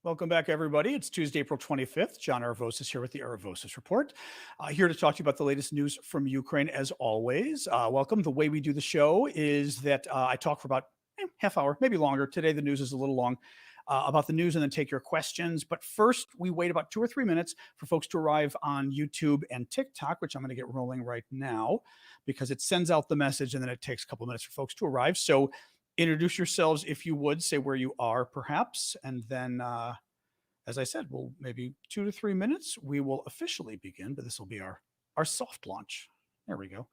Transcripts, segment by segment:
Welcome back, everybody. It's Tuesday, April 25th. John Aravosis here with the Aravosis Report. Here to talk to you about the latest news from Ukraine, as always. Welcome. The way we do the show is that I talk for about half hour, maybe longer. Today, the news is a little long. About the news and then take your questions. But first, we wait about 2 or 3 minutes for folks to arrive on YouTube and TikTok, which I'm going to get rolling right now because it sends out the message and then it takes a couple of minutes for folks to arrive. So introduce yourselves if you would, say where you are perhaps, and then as I said, we'll maybe 2 to 3 minutes we will officially begin, but this will be our soft launch. There we go.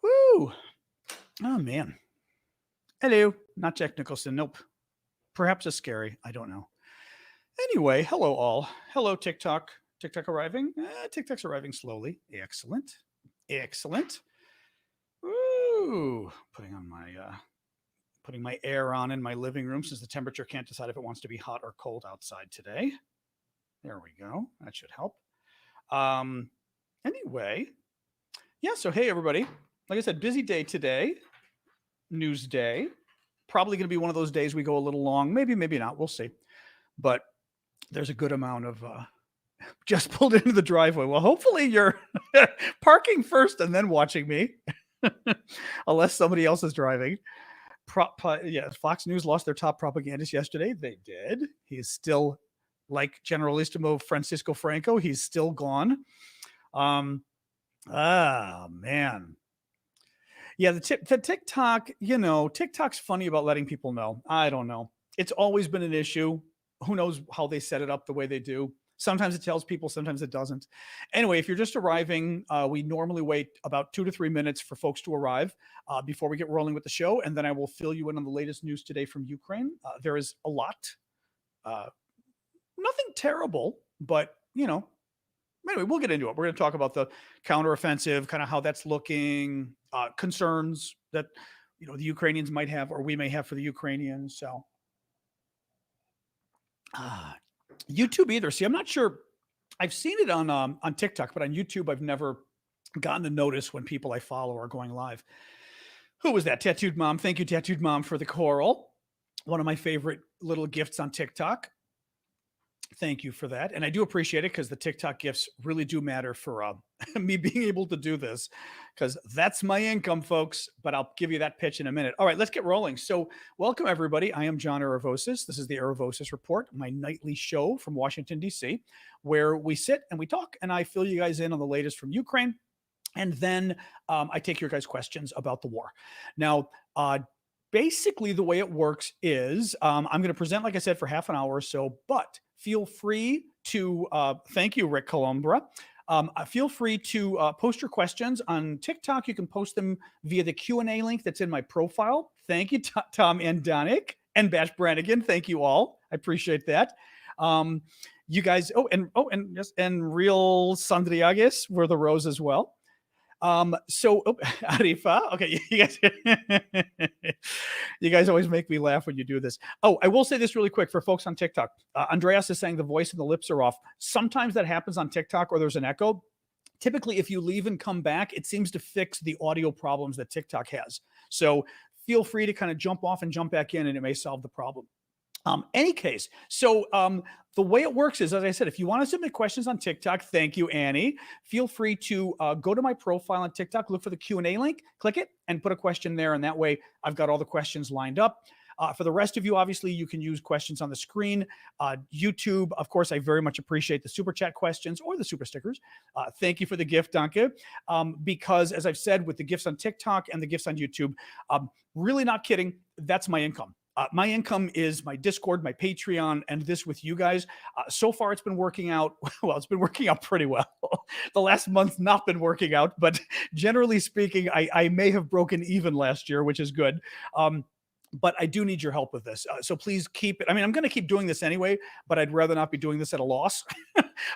Woo! Oh man. Hello, not Jack Nicholson. Nope. Perhaps a scary. I don't know. Anyway, hello all. Hello TikTok. TikTok arriving. TikTok's arriving slowly. Excellent. Excellent. Woo! Putting my air on in my living room since the temperature can't decide if it wants to be hot or cold outside today. There we go. That should help. Anyway, yeah, so hey, everybody. Like I said, busy day today. News day. Probably going to be one of those days we go a little long. Maybe, maybe not. We'll see. But there's a good amount of just pulled into the driveway. Well, hopefully you're parking first and then watching me, unless somebody else is driving. Yeah, Fox News lost their top propagandist yesterday. They did. He's still, like Generalissimo Francisco Franco, he's still gone. Man. Yeah, the TikTok, TikTok's funny about letting people know. I don't know. It's always been an issue. Who knows how they set it up the way they do. Sometimes it tells people, sometimes it doesn't. Anyway, if you're just arriving, we normally wait about 2 to 3 minutes for folks to arrive before we get rolling with the show. And then I will fill you in on the latest news today from Ukraine. There is a lot. Nothing terrible, but, anyway, we'll get into it. We're going to talk about the counteroffensive, kind of how that's looking, concerns that, the Ukrainians might have or we may have for the Ukrainians. So YouTube either. See, I'm not sure. I've seen it on TikTok, but on YouTube, I've never gotten a notice when people I follow are going live. Who was that? Tattooed Mom. Thank you, Tattooed Mom, for the coral. One of my favorite little gifts on TikTok. Thank you for that. And I do appreciate it because the TikTok gifts really do matter for me being able to do this because that's my income, folks. But I'll give you that pitch in a minute. All right, let's get rolling. So welcome, everybody. I am John Aravosis. This is the Aravosis Report, my nightly show from Washington, D.C., where we sit and we talk and I fill you guys in on the latest from Ukraine. And then I take your guys' questions about the war. Now, basically, the way it works is I'm going to present, like I said, for half an hour or so, but feel free to, thank you, Rick Columbra. Feel free to post your questions on TikTok. You can post them via the Q&A link that's in my profile. Thank you, Tom Andonic and Bash Brannigan. Thank you all. I appreciate that. You guys, and Real Sandriagas were the rose as well. Arifa, okay, you guys always make me laugh when you do this. Oh, I will say this really quick for folks on TikTok. Andreas is saying the voice and the lips are off. Sometimes that happens on TikTok or there's an echo. Typically, if you leave and come back, it seems to fix the audio problems that TikTok has. So feel free to kind of jump off and jump back in and it may solve the problem. Any case, so the way it works is, as I said, if you want to submit questions on TikTok, thank you, Annie. Feel free to go to my profile on TikTok, look for the Q&A link, click it, and put a question there. And that way, I've got all the questions lined up. For the rest of you, obviously, you can use questions on the screen. YouTube, of course, I very much appreciate the super chat questions or the super stickers. Thank you for the gift, Danke. Because, as I've said, with the gifts on TikTok and the gifts on YouTube, really not kidding, that's my income. My income is my Discord, my Patreon, and this with you guys. So far, it's been working out. Well, it's been working out pretty well. The last month's not been working out, but generally speaking, I may have broken even last year, which is good. But I do need your help with this. So please keep it. I mean, I'm going to keep doing this anyway, but I'd rather not be doing this at a loss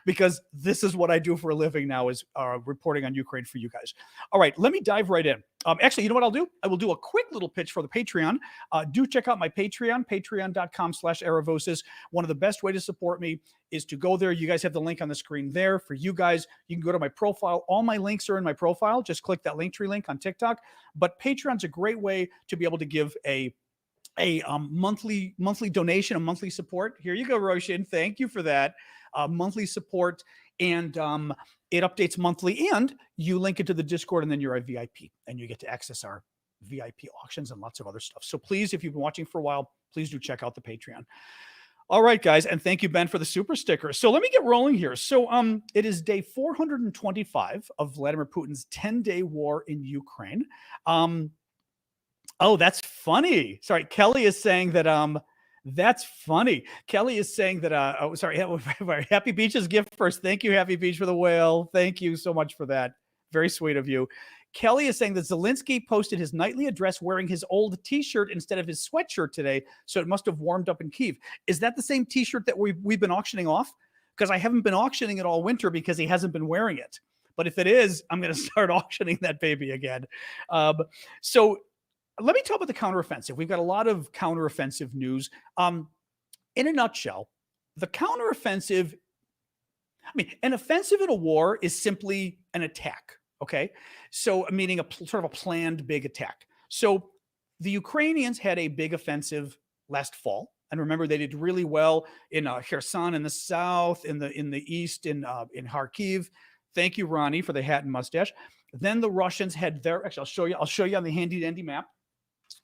because this is what I do for a living now is reporting on Ukraine for you guys. All right, let me dive right in. Actually, you know what I'll do? I will do a quick little pitch for the Patreon. Do check out my Patreon, patreon.com/Aravosis. One of the best way to support me is to go there. You guys have the link on the screen there. For you guys, you can go to my profile. All my links are in my profile. Just click that Linktree link on TikTok. But Patreon's a great way to be able to give a a monthly donation, a monthly support. Here you go, Roshan. Thank you for that. Monthly support, and it updates monthly, and you link it to the Discord, and then you're a VIP, and you get to access our VIP auctions and lots of other stuff. So please, if you've been watching for a while, please do check out the Patreon. All right, guys, and thank you, Ben, for the super sticker. So let me get rolling here. So it is day 425 of Vladimir Putin's 10-day war in Ukraine. Oh, that's funny. Sorry, Kelly is saying that that's funny. Kelly is saying that oh, sorry, Happy Beach's gift first. Thank you, Happy Beach, for the whale. Thank you so much for that. Very sweet of you. Kelly is saying that Zelensky posted his nightly address wearing his old t-shirt instead of his sweatshirt today, so it must have warmed up in Kyiv. Is that the same t-shirt that we've been auctioning off? Because I haven't been auctioning it all winter because he hasn't been wearing it. But if it is, I'm going to start auctioning that baby again. So let me talk about the counteroffensive. We've got a lot of counteroffensive news. In a nutshell, the counteroffensive, I mean, an offensive in a war is simply an attack. Okay, so meaning a sort of a planned big attack. So the Ukrainians had a big offensive last fall, and remember they did really well in Kherson in the south, in the east, in Kharkiv. Thank you, Ronnie, for the hat and mustache. Then the Russians had their. Actually, I'll show you on the handy dandy map.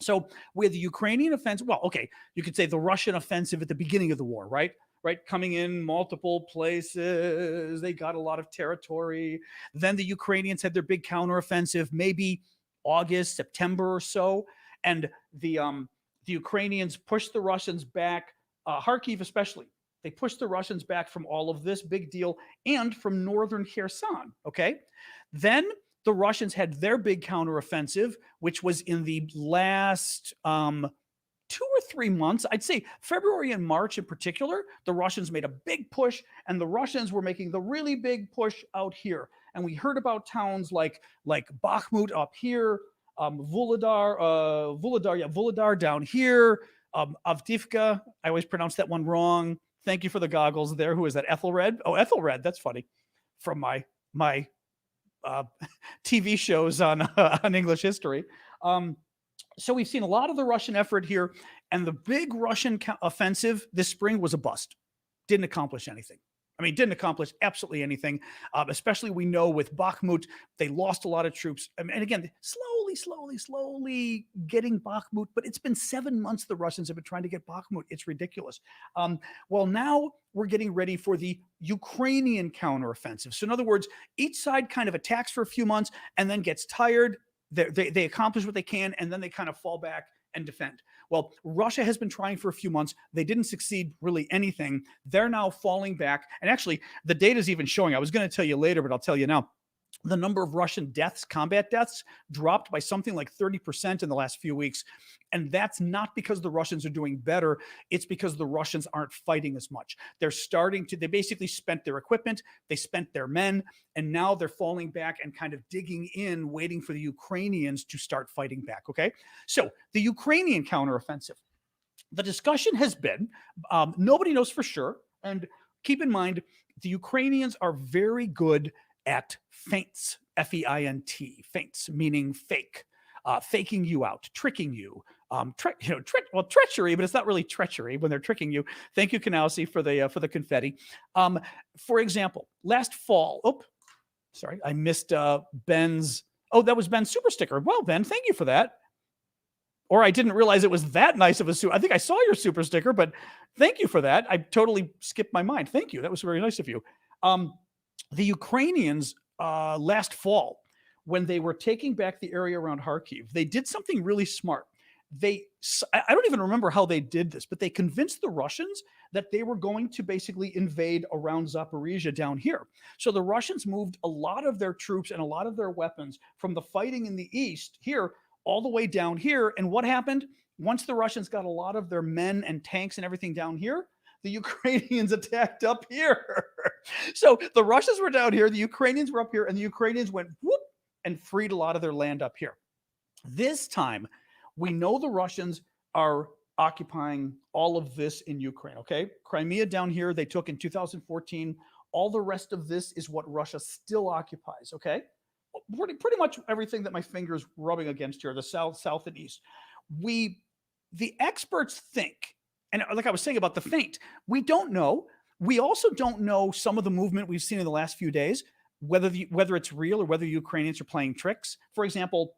So we had the Ukrainian offensive. Well, okay, you could say the Russian offensive at the beginning of the war, right? Right, coming in multiple places. They got a lot of territory. Then the Ukrainians had their big counteroffensive, maybe August, September or so. And the Ukrainians pushed the Russians back, Kharkiv especially. They pushed the Russians back from all of this big deal and from northern Kherson, okay? Then the Russians had their big counteroffensive, which was in the last 2 or 3 months, I'd say February and March in particular, the Russians made a big push, and the Russians were making the really big push out here. And we heard about towns like Bakhmut up here, Vuhledar down here, Avdivka. I always pronounce that one wrong. Thank you for the goggles there. Who is that? Ethelred? Oh, Ethelred. That's funny. From my TV shows on English history. So we've seen a lot of the Russian effort here, and the big Russian offensive this spring was a bust. Didn't accomplish anything. I mean, didn't accomplish absolutely anything. Especially we know with Bakhmut, they lost a lot of troops. And again, slowly getting Bakhmut, but it's been 7 months the Russians have been trying to get Bakhmut. It's ridiculous. Well, now we're getting ready for the Ukrainian counteroffensive. So in other words, each side kind of attacks for a few months and then gets tired. They accomplish what they can, and then they kind of fall back and defend. Well, Russia has been trying for a few months. They didn't succeed really anything. They're now falling back. And actually, the data is even showing. I was going to tell you later, but I'll tell you now. The number of Russian deaths, combat deaths, dropped by something like 30% in the last few weeks. And that's not because the Russians are doing better. It's because the Russians aren't fighting as much. They basically spent their equipment, they spent their men, and now they're falling back and kind of digging in, waiting for the Ukrainians to start fighting back, okay? So the Ukrainian counteroffensive. The discussion has been, nobody knows for sure, and keep in mind, the Ukrainians are very good at feints, F-E-I-N-T, feints, meaning fake, faking you out, tricking you, treachery, but it's not really treachery when they're tricking you. Thank you, Kanausi, for the confetti. For example, last fall, I missed Ben's, that was Ben's super sticker. Well, Ben, thank you for that. Or I didn't realize it was that nice of a super. I think I saw your super sticker, but thank you for that. I totally skipped my mind. Thank you. That was very nice of you. The Ukrainians last fall, when they were taking back the area around Kharkiv, they did something really smart. I don't even remember how they did this, but they convinced the Russians that they were going to basically invade around Zaporizhia down here. So the Russians moved a lot of their troops and a lot of their weapons from the fighting in the east here all the way down here. And what happened? Once the Russians got a lot of their men and tanks and everything down here, the Ukrainians attacked up here. So the Russians were down here, the Ukrainians were up here, and the Ukrainians went whoop and freed a lot of their land up here. This time, we know the Russians are occupying all of this in Ukraine, okay? Crimea down here, they took in 2014. All the rest of this is what Russia still occupies, okay? Pretty much everything that my finger's rubbing against here, the south, and east. the experts think, and like I was saying about the feint, we don't know. We also don't know some of the movement we've seen in the last few days, whether it's real or whether Ukrainians are playing tricks. For example,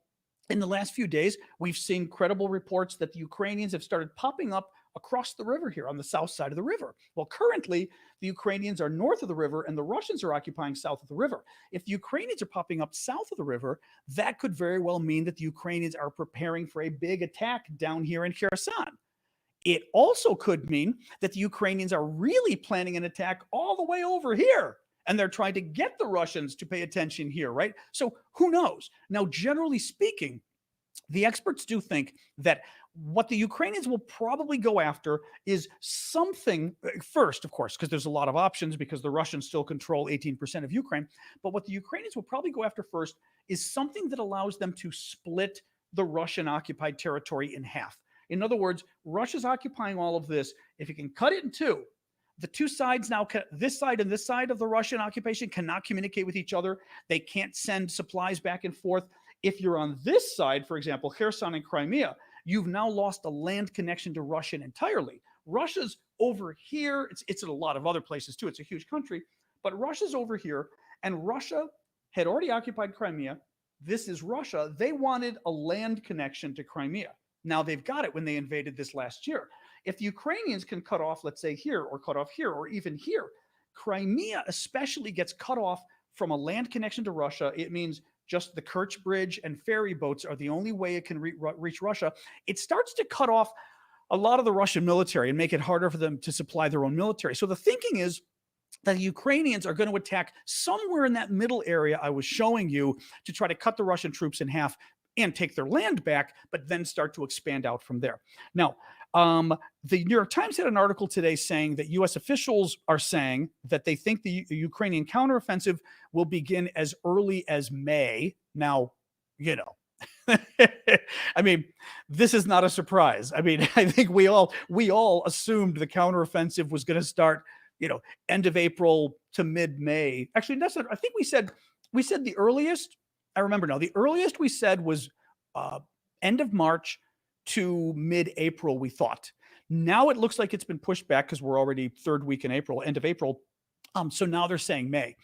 in the last few days, we've seen credible reports that the Ukrainians have started popping up across the river here on the south side of the river. Well, currently, the Ukrainians are north of the river and the Russians are occupying south of the river. If the Ukrainians are popping up south of the river, that could very well mean that the Ukrainians are preparing for a big attack down here in Kherson. It also could mean that the Ukrainians are really planning an attack all the way over here. And they're trying to get the Russians to pay attention here, right? So who knows? Now, generally speaking, the experts do think that what the Ukrainians will probably go after is something first, of course, because there's a lot of options because the Russians still control 18% of Ukraine. But what the Ukrainians will probably go after first is something that allows them to split the Russian occupied territory in half. In other words, Russia's occupying all of this. If you can cut it in two, the two sides now, this side and this side of the Russian occupation cannot communicate with each other. They can't send supplies back and forth. If you're on this side, for example, Kherson and Crimea, you've now lost a land connection to Russia entirely. Russia's over here. It's in a lot of other places too. It's a huge country, but Russia's over here, and Russia had already occupied Crimea. This is Russia. They wanted a land connection to Crimea. Now they've got it when they invaded this last year. If the Ukrainians can cut off, let's say here, or cut off here, or even here, Crimea especially gets cut off from a land connection to Russia. It means just the Kerch Bridge and ferry boats are the only way it can reach Russia. It starts to cut off a lot of the Russian military and make it harder for them to supply their own military. So the thinking is that the Ukrainians are going to attack somewhere in that middle area I was showing you to try to cut the Russian troops in half and take their land back, but then start to expand out from there. Now, the New York Times had an article today saying that U.S. officials are saying that they think the Ukrainian counteroffensive will begin as early as May. Now, you know, I mean, this is not a surprise. I mean, I think we all assumed the counteroffensive was going to start, you know, end of April to mid-May. Actually, that's not, I think we said the earliest. I remember now. The earliest we said was end of March to mid-April, we thought. Now it looks like it's been pushed back because we're already third week in April, end of April. So now they're saying May.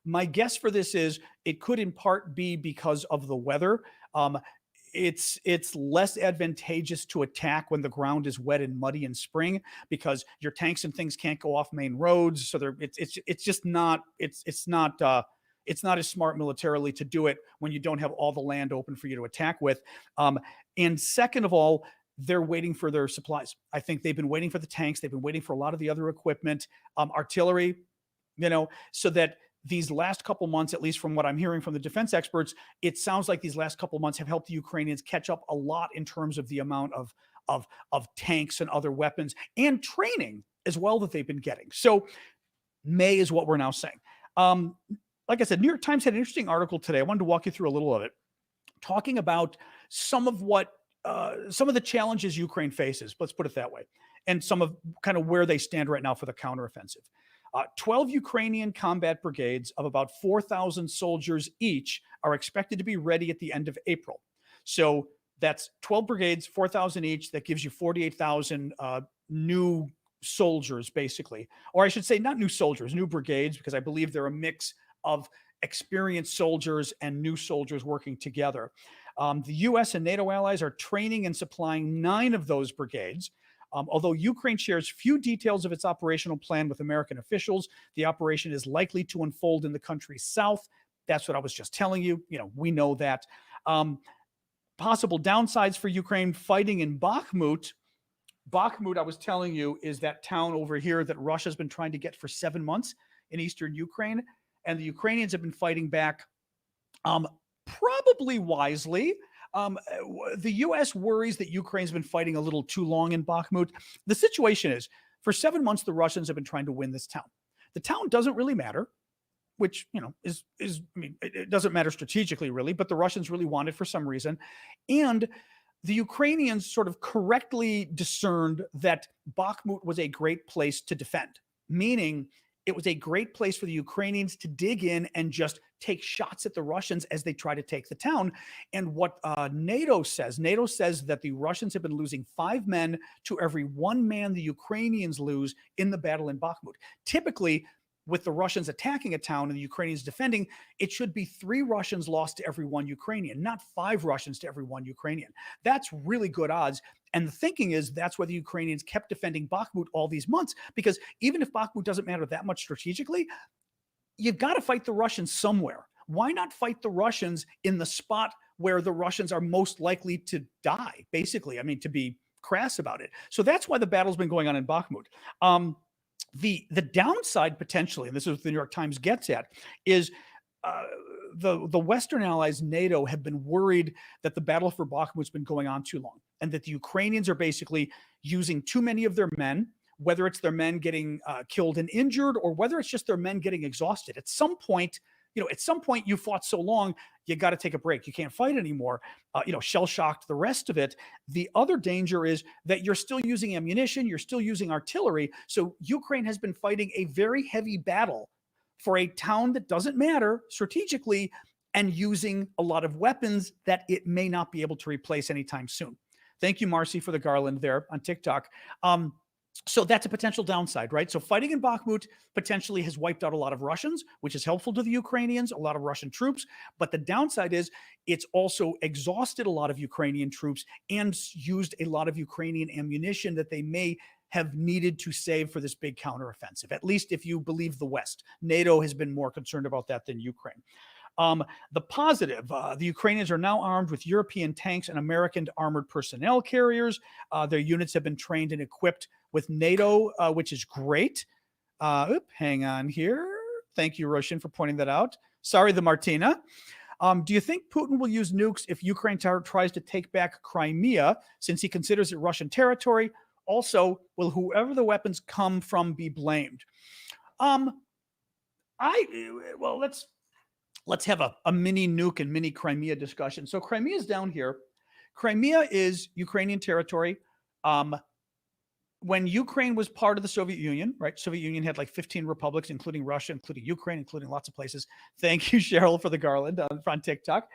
My guess for this is it could in part be because of the weather. It's less advantageous to attack when the ground is wet and muddy in spring because your tanks and things can't go off main roads. So it's just not it's not as smart militarily to do it when you don't have all the land open for you to attack with. And second of all, they're waiting for their supplies. I think they've been waiting for the tanks. They've been waiting for a lot of the other equipment, artillery, you know, so that these last couple months, at least from what I'm hearing from the defense experts, it sounds like these last couple months have helped the Ukrainians catch up a lot in terms of the amount of tanks and other weapons and training as well that they've been getting. So May is what we're now saying. Like I said, New York Times had an interesting article today. I wanted to walk you through a little of it, talking about some of the challenges Ukraine faces, let's put it that way, and some of kind of where they stand right now for the counteroffensive. 12 Ukrainian combat brigades of about 4,000 soldiers each are expected to be ready at the end of April. So that's 12 brigades, 4,000 each. That gives you 48,000 new soldiers, basically. Or I should say not new soldiers, new brigades, because I believe they're a mix of experienced soldiers and new soldiers working together. The U.S. and NATO allies are training and supplying 9 of those brigades. Although Ukraine shares few details of its operational plan with American officials, the operation is likely to unfold in the country's south. That's what I was just telling you. You know, we know that. Possible downsides for Ukraine fighting in Bakhmut. Bakhmut, I was telling you, is that town over here that Russia's been trying to get for 7 months in eastern Ukraine. And the Ukrainians have been fighting back, probably wisely. The U.S. worries that Ukraine's been fighting a little too long in Bakhmut. The situation is, for 7 months, the Russians have been trying to win this town. The town doesn't really matter, which, you know, is I mean, it doesn't matter strategically, really, but the Russians really want it for some reason. And the Ukrainians sort of correctly discerned that Bakhmut was a great place to defend, meaning it was a great place for the Ukrainians to dig in and just take shots at the Russians as they try to take the town. And what NATO says that the Russians have been losing 5 men to every 1 man the Ukrainians lose in the battle in Bakhmut. Typically, with the Russians attacking a town and the Ukrainians defending, it should be 3 Russians lost to every 1 Ukrainian, not 5 Russians to every 1 Ukrainian. That's really good odds. And the thinking is that's why the Ukrainians kept defending Bakhmut all these months, because even if Bakhmut doesn't matter that much strategically, you've got to fight the Russians somewhere. Why not fight the Russians in the spot where the Russians are most likely to die, basically? I mean, to be crass about it. So that's why the battle's been going on in Bakhmut. The downside potentially, and this is what the New York Times gets at, is the Western allies, NATO, have been worried that the battle for Bakhmut's been going on too long, and that the Ukrainians are basically using too many of their men, whether it's their men getting killed and injured, or whether it's just their men getting exhausted. At some point, you fought so long, you got to take a break. You can't fight anymore. Shell-shocked, the rest of it. The other danger is that you're still using ammunition, you're still using artillery. So Ukraine has been fighting a very heavy battle for a town that doesn't matter strategically, and using a lot of weapons that it may not be able to replace anytime soon. Thank you, Marcy, for the garland there on TikTok. So that's a potential downside, right? So fighting in Bakhmut potentially has wiped out a lot of Russians, which is helpful to the Ukrainians, a lot of Russian troops. But the downside is it's also exhausted a lot of Ukrainian troops and used a lot of Ukrainian ammunition that they may have needed to save for this big counteroffensive, at least if you believe the West. NATO has been more concerned about that than Ukraine. The positive, the Ukrainians are now armed with European tanks and American armored personnel carriers. Their units have been trained and equipped with NATO, which is great. Hang on here. Thank you, Roshan, for pointing that out. Sorry, the Martina. Do you think Putin will use nukes if Ukraine tries to take back Crimea, since he considers it Russian territory? Also, will whoever the weapons come from be blamed? Let's have a mini nuke and mini Crimea discussion. So Crimea is down here. Crimea is Ukrainian territory. When Ukraine was part of the Soviet Union, right? Soviet Union had like 15 republics, including Russia, including Ukraine, including lots of places. Thank you, Cheryl, for the garland on TikTok.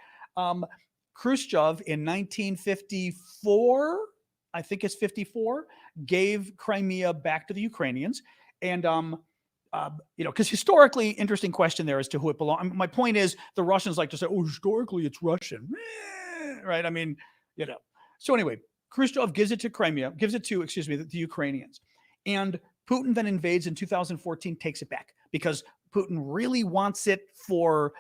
Khrushchev in 1954, I think it's 54, gave Crimea back to the Ukrainians. And, because historically, interesting question there as to who it belongs. My point is, the Russians like to say, oh, historically, it's Russian, right? I mean, So anyway, Khrushchev gives it to the Ukrainians. And Putin then invades in 2014, takes it back, because Putin really wants it for,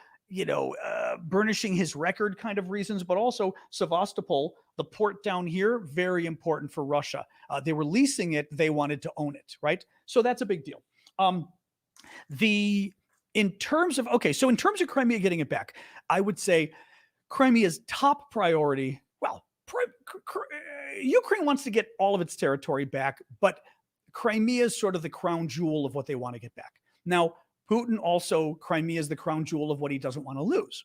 burnishing his record kind of reasons, but also Sevastopol, the port down here, very important for Russia. They were leasing it. They wanted to own it, right? So that's a big deal. In terms of Crimea getting it back, I would say Crimea's top priority, Ukraine wants to get all of its territory back, but Crimea is sort of the crown jewel of what they want to get back. Now, Putin also, Crimea is the crown jewel of what he doesn't want to lose.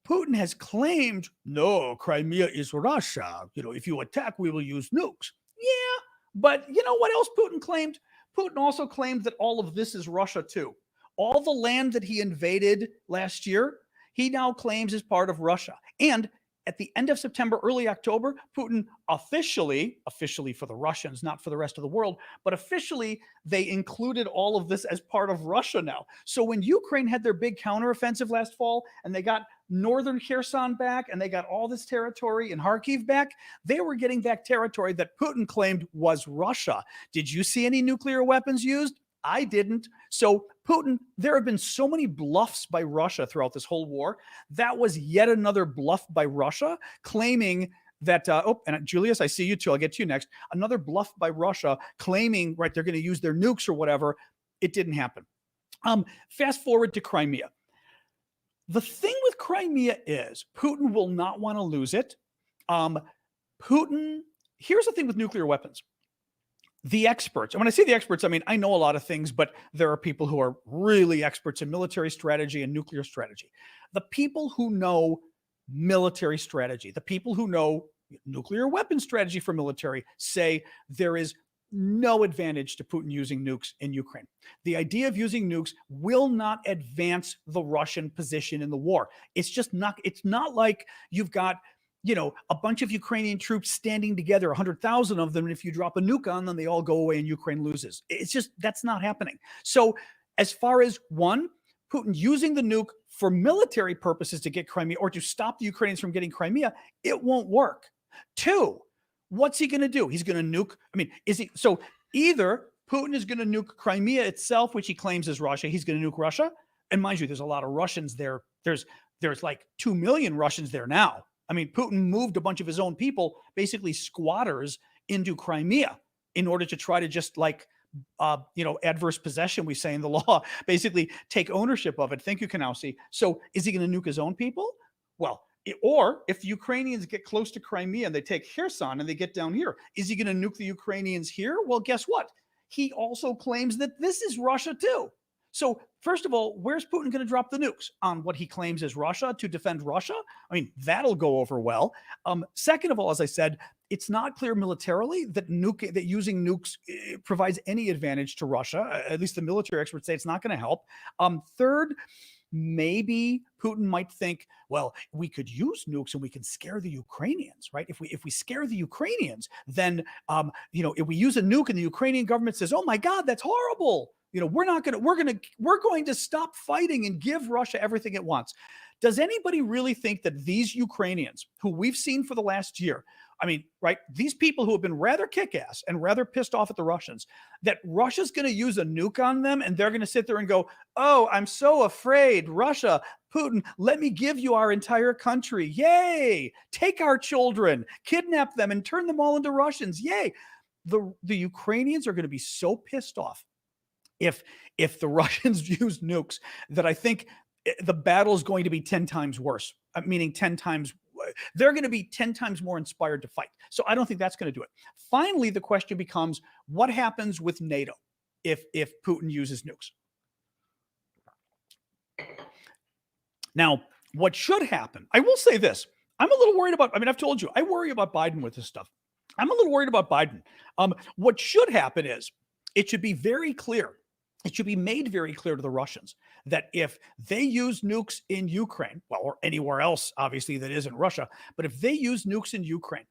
Putin has claimed, no, Crimea is Russia. If you attack, we will use nukes. Yeah, but you know what else Putin claimed? Putin also claimed that all of this is Russia too. All the land that he invaded last year, he now claims is part of Russia. And at the end of September, early October, Putin officially for the Russians, not for the rest of the world, but officially they included all of this as part of Russia now. So when Ukraine had their big counteroffensive last fall and they got northern Kherson back and they got all this territory in Kharkiv back, they were getting back territory that Putin claimed was Russia. Did you see any nuclear weapons used? I didn't. So Putin, there have been so many bluffs by Russia throughout this whole war. That was yet another bluff by Russia, claiming that, and Julius, I see you too. I'll get to you next. Another bluff by Russia claiming, right, they're going to use their nukes or whatever. It didn't happen. Fast forward to Crimea. The thing with Crimea is Putin will not want to lose it. Here's the thing with nuclear weapons. The experts, and when I say the experts, I mean, I know a lot of things, but there are people who are really experts in military strategy and nuclear strategy. The people who know military strategy, the people who know nuclear weapon strategy for military, say there is no advantage to Putin using nukes in Ukraine. The idea of using nukes will not advance the Russian position in the war. It's not like you've got, a bunch of Ukrainian troops standing together, 100,000 of them, and if you drop a nuke on them, they all go away and Ukraine loses. That's not happening. So as far as one, Putin using the nuke for military purposes to get Crimea or to stop the Ukrainians from getting Crimea, it won't work. Two, what's he going to do? He's going to nuke. So either Putin is going to nuke Crimea itself, which he claims is Russia. He's going to nuke Russia. And mind you, there's a lot of Russians there. There's like 2 million Russians there now. Putin moved a bunch of his own people, basically squatters, into Crimea in order to try to just adverse possession, we say in the law, basically take ownership of it. Thank you, Kanausi. So is he going to nuke his own people? Well, or if the Ukrainians get close to Crimea and they take Kherson and they get down here, is he going to nuke the Ukrainians here? Well, guess what? He also claims that this is Russia too. So first of all, where's Putin going to drop the nukes? On what he claims is Russia to defend Russia? That'll go over well. Second of all, as I said, it's not clear militarily that using nukes provides any advantage to Russia. At least the military experts say it's not going to help. Third, maybe Putin might think, well, we could use nukes and we can scare the Ukrainians, right? If we scare the Ukrainians, then if we use a nuke and the Ukrainian government says, oh my God, that's horrible. We're going to stop fighting and give Russia everything it wants. Does anybody really think that these Ukrainians, who we've seen for the last year, these people who have been rather kick-ass and rather pissed off at the Russians, that Russia's going to use a nuke on them and they're going to sit there and go, oh, I'm so afraid, Russia, Putin, let me give you our entire country. Yay! Take our children, kidnap them and turn them all into Russians. Yay! The Ukrainians are going to be so pissed off if the Russians use nukes that I think the battle is going to be 10 times worse, meaning 10 times. They're going to be 10 times more inspired to fight. So I don't think that's going to do it. Finally, the question becomes, what happens with NATO if Putin uses nukes? Now, what should happen, I will say this. I'm a little worried about, I've told you, I worry about Biden with this stuff. I'm a little worried about Biden. What should happen is it should be very clear. It should be made very clear to the Russians that if they use nukes in Ukraine, well, or anywhere else, obviously, that isn't Russia, but if they use nukes in Ukraine,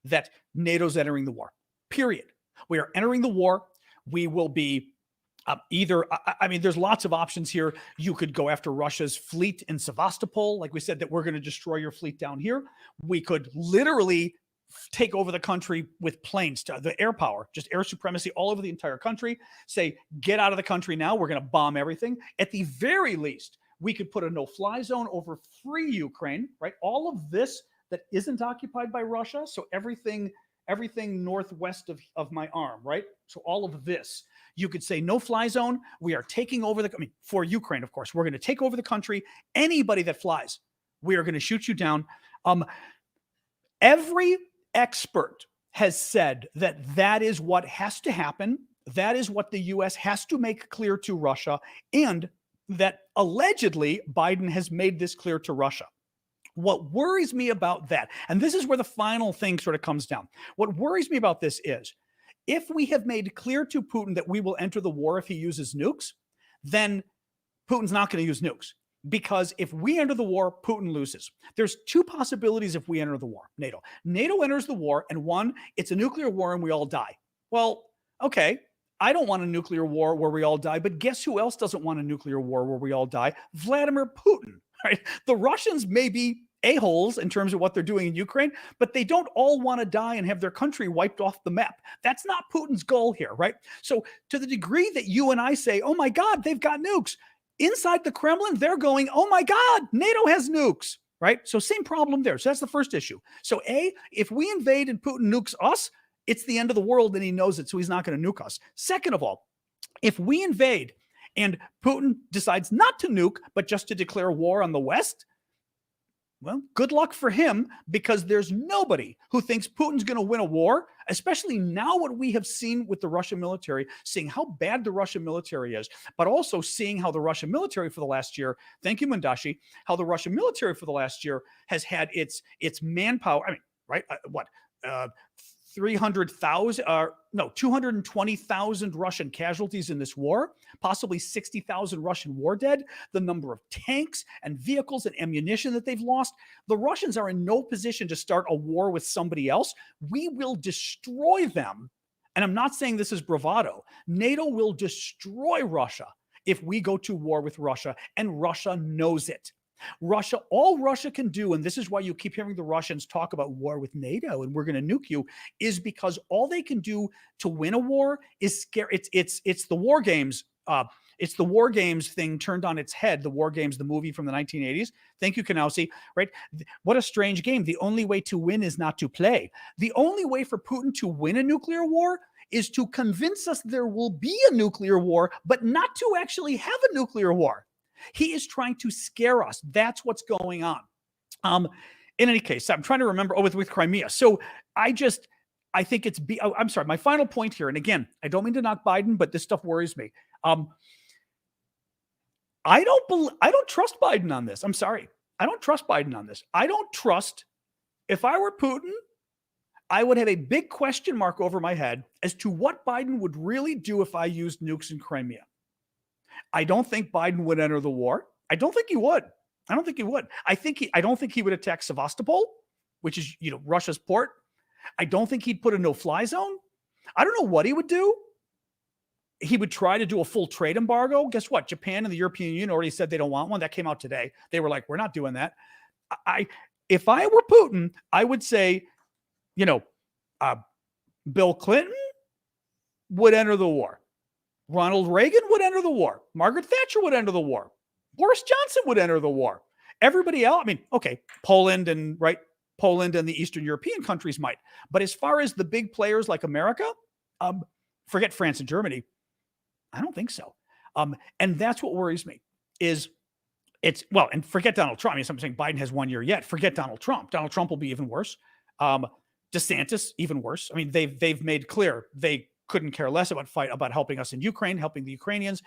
that NATO's entering the war, period. We are entering the war. We will be there's lots of options here. You could go after Russia's fleet in Sevastopol. Like we said, that we're going to destroy your fleet down here. We could literally take over the country with planes, to the air power, just air supremacy all over the entire country, say, get out of the country now. We're going to bomb everything. At the very least, we could put a no-fly zone over free Ukraine, right? All of this that isn't occupied by Russia. So everything northwest of my arm, right? So all of this, you could say no-fly zone. We are taking over for Ukraine, of course. We're going to take over the country. Anybody that flies, we are going to shoot you down. Every expert has said that is what has to happen. That is what the U.S. has to make clear to Russia, and that allegedly Biden has made this clear to Russia. What worries me about that, and this is where the final thing sort of comes down. What worries me about this is if we have made clear to Putin that we will enter the war if he uses nukes, then Putin's not going to use nukes. Because if we enter the war, Putin loses. There's two possibilities if we enter the war, NATO. NATO enters the war, and one, it's a nuclear war and we all die. Well, okay, I don't want a nuclear war where we all die, but guess who else doesn't want a nuclear war where we all die? Vladimir Putin, right? The Russians may be a-holes in terms of what they're doing in Ukraine, but they don't all want to die and have their country wiped off the map. That's not Putin's goal here, right? So to the degree that you and I say, oh my God, they've got nukes, inside the Kremlin, they're going, oh my God, NATO has nukes, right? So same problem there. So that's the first issue. So if we invade and Putin nukes us, it's the end of the world and he knows it, so he's not going to nuke us. Second of all, if we invade and Putin decides not to nuke, but just to declare war on the West, well, good luck for him, because there's nobody who thinks Putin's going to win a war, especially now what we have seen with the Russian military, seeing how bad the Russian military is, but also seeing how the Russian military for the last year, thank you, Mundashi, how the Russian military for the last year has had its manpower, 220,000 Russian casualties in this war, possibly 60,000 Russian war dead, the number of tanks and vehicles and ammunition that they've lost. The Russians are in no position to start a war with somebody else. We will destroy them. And I'm not saying this is bravado. NATO will destroy Russia if we go to war with Russia, and Russia knows it. All Russia can do, and this is why you keep hearing the Russians talk about war with NATO and we're going to nuke you, is because all they can do to win a war is scare. It's the war games. It's the war games thing turned on its head. The war games, the movie from the 1980s. Thank you, Kanausi. Right? What a strange game. The only way to win is not to play. The only way for Putin to win a nuclear war is to convince us there will be a nuclear war, but not to actually have a nuclear war. He is trying to scare us. That's what's going on. In any case, I'm trying to remember with Crimea. So I think it's I'm sorry. My final point here, and again, I don't mean to knock Biden, but this stuff worries me. I don't trust Biden on this. I'm sorry. I don't trust Biden on this. I don't trust. If I were Putin, I would have a big question mark over my head as to what Biden would really do if I used nukes in Crimea. I don't think Biden would enter the war. I don't think he would. I don't think he would. I don't think he would attack Sevastopol, which is, Russia's port. I don't think he'd put a no-fly zone. I don't know what he would do. He would try to do a full trade embargo. Guess what? Japan and the European Union already said they don't want one. That came out today. They were like, we're not doing that. If I were Putin, I would say, Bill Clinton would enter the war. Ronald Reagan would enter the war. Margaret Thatcher would enter the war. Boris Johnson would enter the war. Everybody else, Poland and the Eastern European countries might. But as far as the big players like America, forget France and Germany, I don't think so. And that's what worries me and forget Donald Trump. I'm saying Biden has 1 year yet. Forget Donald Trump. Donald Trump will be even worse. DeSantis, even worse. They've made clear they couldn't care less about helping us in Ukraine, helping the Ukrainians.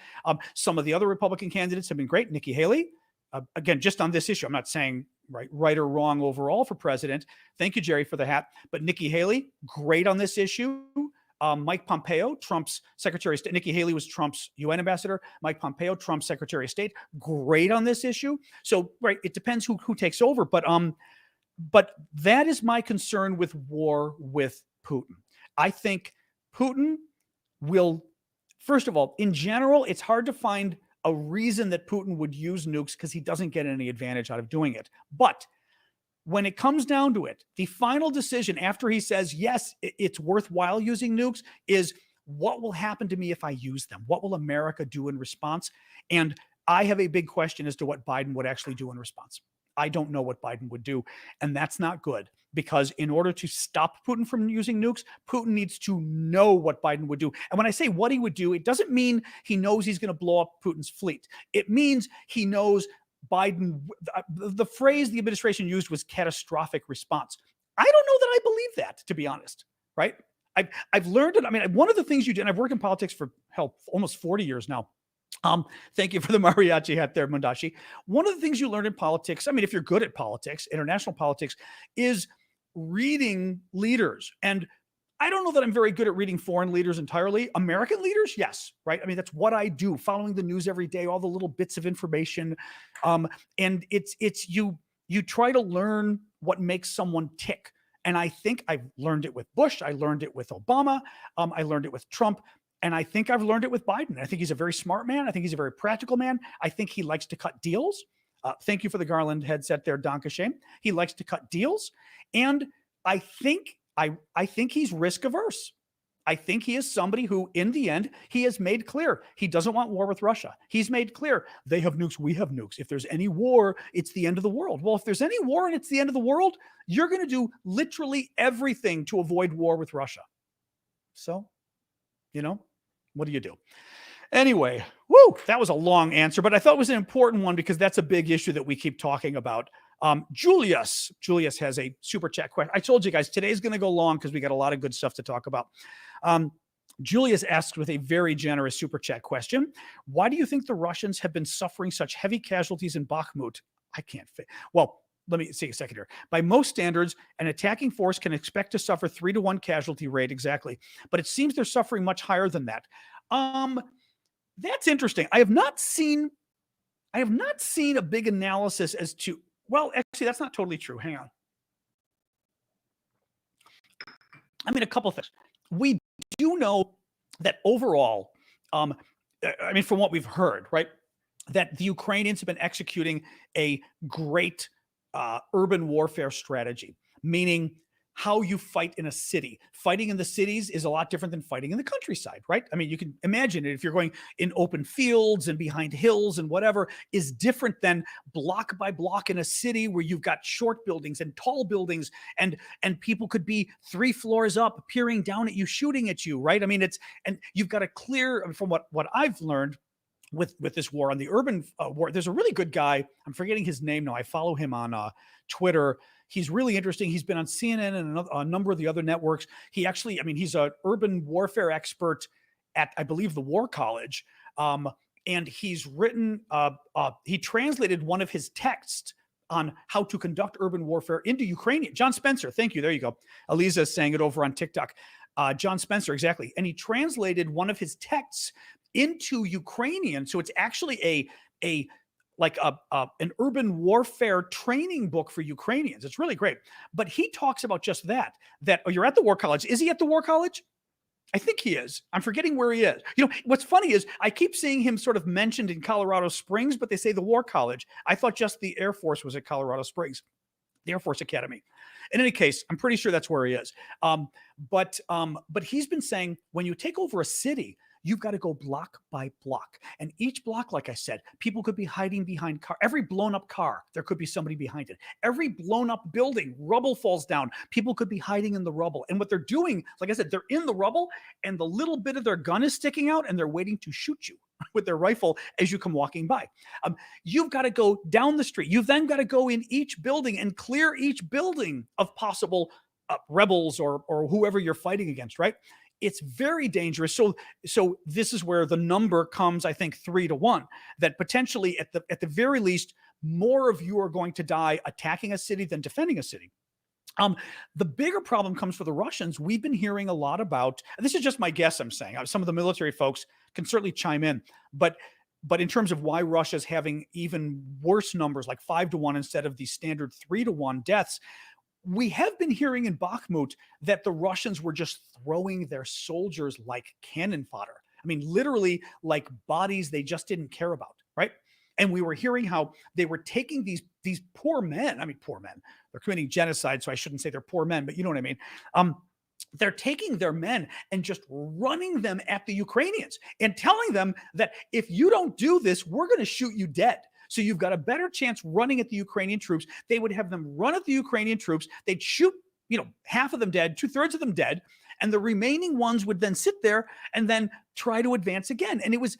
Some of the other Republican candidates have been great. Nikki Haley, again, just on this issue, I'm not saying right or wrong overall for president. Thank you, Jerry, for the hat. But Nikki Haley, great on this issue. Mike Pompeo, Trump's Secretary of State. Nikki Haley was Trump's UN ambassador. Mike Pompeo, Trump's Secretary of State, great on this issue. So, it depends who takes over. But that is my concern with war with Putin. I think Putin will, first of all, in general, it's hard to find a reason that Putin would use nukes because he doesn't get any advantage out of doing it. But when it comes down to it, the final decision after he says, yes, it's worthwhile using nukes is what will happen to me if I use them? What will America do in response? And I have a big question as to what Biden would actually do in response. I don't know what Biden would do. And that's not good because in order to stop Putin from using nukes, Putin needs to know what Biden would do. And when I say what he would do, it doesn't mean he knows he's going to blow up Putin's fleet. It means he knows Biden, the phrase the administration used was catastrophic response. I don't know that I believe that, to be honest, right? I've learned it. One of the things you did, and I've worked in politics for almost 40 years now. Thank you for the mariachi hat there, Mundashi. One of the things you learn in politics, if you're good at politics, international politics, is reading leaders. And I don't know that I'm very good at reading foreign leaders entirely. American leaders, yes, right? That's what I do, following the news every day, all the little bits of information. And it's you try to learn what makes someone tick. And I think I've learned it with Bush. I learned it with Obama. I learned it with Trump. And I think I've learned it with Biden. I think he's a very smart man. I think he's a very practical man. I think he likes to cut deals. Thank you for the Garland headset there, Dankeschön. He likes to cut deals. And I think he's risk averse. I think he is somebody who, in the end, he has made clear he doesn't want war with Russia. He's made clear they have nukes, we have nukes. If there's any war, it's the end of the world. Well, if there's any war and it's the end of the world, you're going to do literally everything to avoid war with Russia. So, what do you do? Anyway, that was a long answer, but I thought it was an important one because that's a big issue that we keep talking about. Julius has a super chat question. I told you guys today's going to go long because we got a lot of good stuff to talk about. Julius asks with a very generous super chat question. Why do you think the Russians have been suffering such heavy casualties in Bakhmut? I can't fit. Well, let me see a second here. By most standards, an attacking force can expect to suffer 3-to-1 casualty rate, exactly. But it seems they're suffering much higher than that. That's interesting. I have not seen a big analysis as to, well, actually, that's not totally true. Hang on. I mean, a couple things. We do know that overall, I mean, from what we've heard, right, that the Ukrainians have been executing a great urban warfare strategy, meaning how you fight in a city. Fighting in the cities is a lot different than fighting in the countryside, right? I mean, you can imagine it if you're going in open fields and behind hills and whatever is different than block by block in a city where you've got short buildings and tall buildings and people could be 3 floors up peering down at you, shooting at you, right? I mean, and you've got to clear, from what I've learned with this war on the urban war. There's a really good guy. I'm forgetting his name now. I follow him on Twitter. He's really interesting. He's been on CNN and a number of the other networks. He actually, I mean, he's an urban warfare expert at, I believe, the War College. And he's written, he translated one of his texts on how to conduct urban warfare into Ukrainian. John Spencer, thank you. There you go. Aliza is saying it over on TikTok. John Spencer, exactly. And he translated one of his texts into Ukrainian. So it's actually an urban warfare training book for Ukrainians. It's really great. But he talks about just that, oh, you're at the War College. Is he at the War College? I think he is. I'm forgetting where he is. You know, what's funny is I keep seeing him sort of mentioned in Colorado Springs, but they say the War College. I thought just the Air Force was at Colorado Springs, the Air Force Academy. In any case, I'm pretty sure that's where he is. But he's been saying when you take over a city, you've got to go block by block. And each block, like I said, people could be hiding behind car. Every blown up car, there could be somebody behind it. Every blown up building, rubble falls down. People could be hiding in the rubble. And what they're doing, like I said, they're in the rubble and the little bit of their gun is sticking out and they're waiting to shoot you with their rifle as you come walking by. You've got to go down the street. You've then got to go in each building and clear each building of possible rebels or whoever you're fighting against, right? It's very dangerous. So this is where the number comes, I think, 3-to-1, that potentially at the very least, more of you are going to die attacking a city than defending a city. The bigger problem comes for the Russians. We've been hearing a lot about, and this is just my guess, I'm saying, some of the military folks can certainly chime in, but in terms of why Russia's having even worse numbers, like 5-to-1 instead of the standard 3-to-1 deaths, we have been hearing in Bakhmut that the Russians were just throwing their soldiers like cannon fodder. I mean, literally like bodies they just didn't care about, right? And we were hearing how they were taking these poor men. I mean, poor men. They're committing genocide, so I shouldn't say they're poor men, but you know what I mean. They're taking their men and just running them at the Ukrainians and telling them that if you don't do this, we're going to shoot you dead. So you've got a better chance running at the Ukrainian troops. They would have them run at the Ukrainian troops. They'd shoot, half of them dead, 2/3 of them dead. And the remaining ones would then sit there and then try to advance again. And it was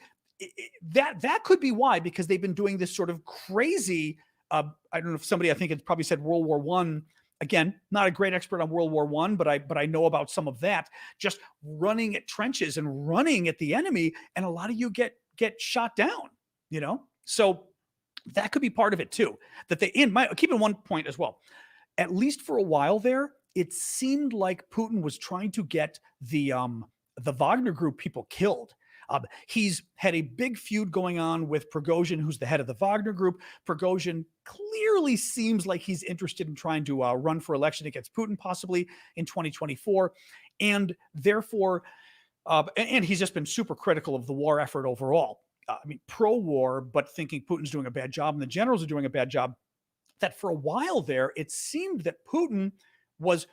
that could be why, because they've been doing this sort of crazy, I don't know if somebody, I think it probably said World War I. Again, not a great expert on World War I, but I know about some of that, just running at trenches and running at the enemy. And a lot of you get shot down, So that could be part of it too. That keep in one point as well. At least for a while there, it seemed like Putin was trying to get the Wagner Group people killed. He's had a big feud going on with Prigozhin, who's the head of the Wagner Group. Prigozhin clearly seems like he's interested in trying to run for election against Putin, possibly in 2024, and therefore, and he's just been super critical of the war effort overall. Pro-war, but thinking Putin's doing a bad job and the generals are doing a bad job. That for a while there, it seemed that Putin was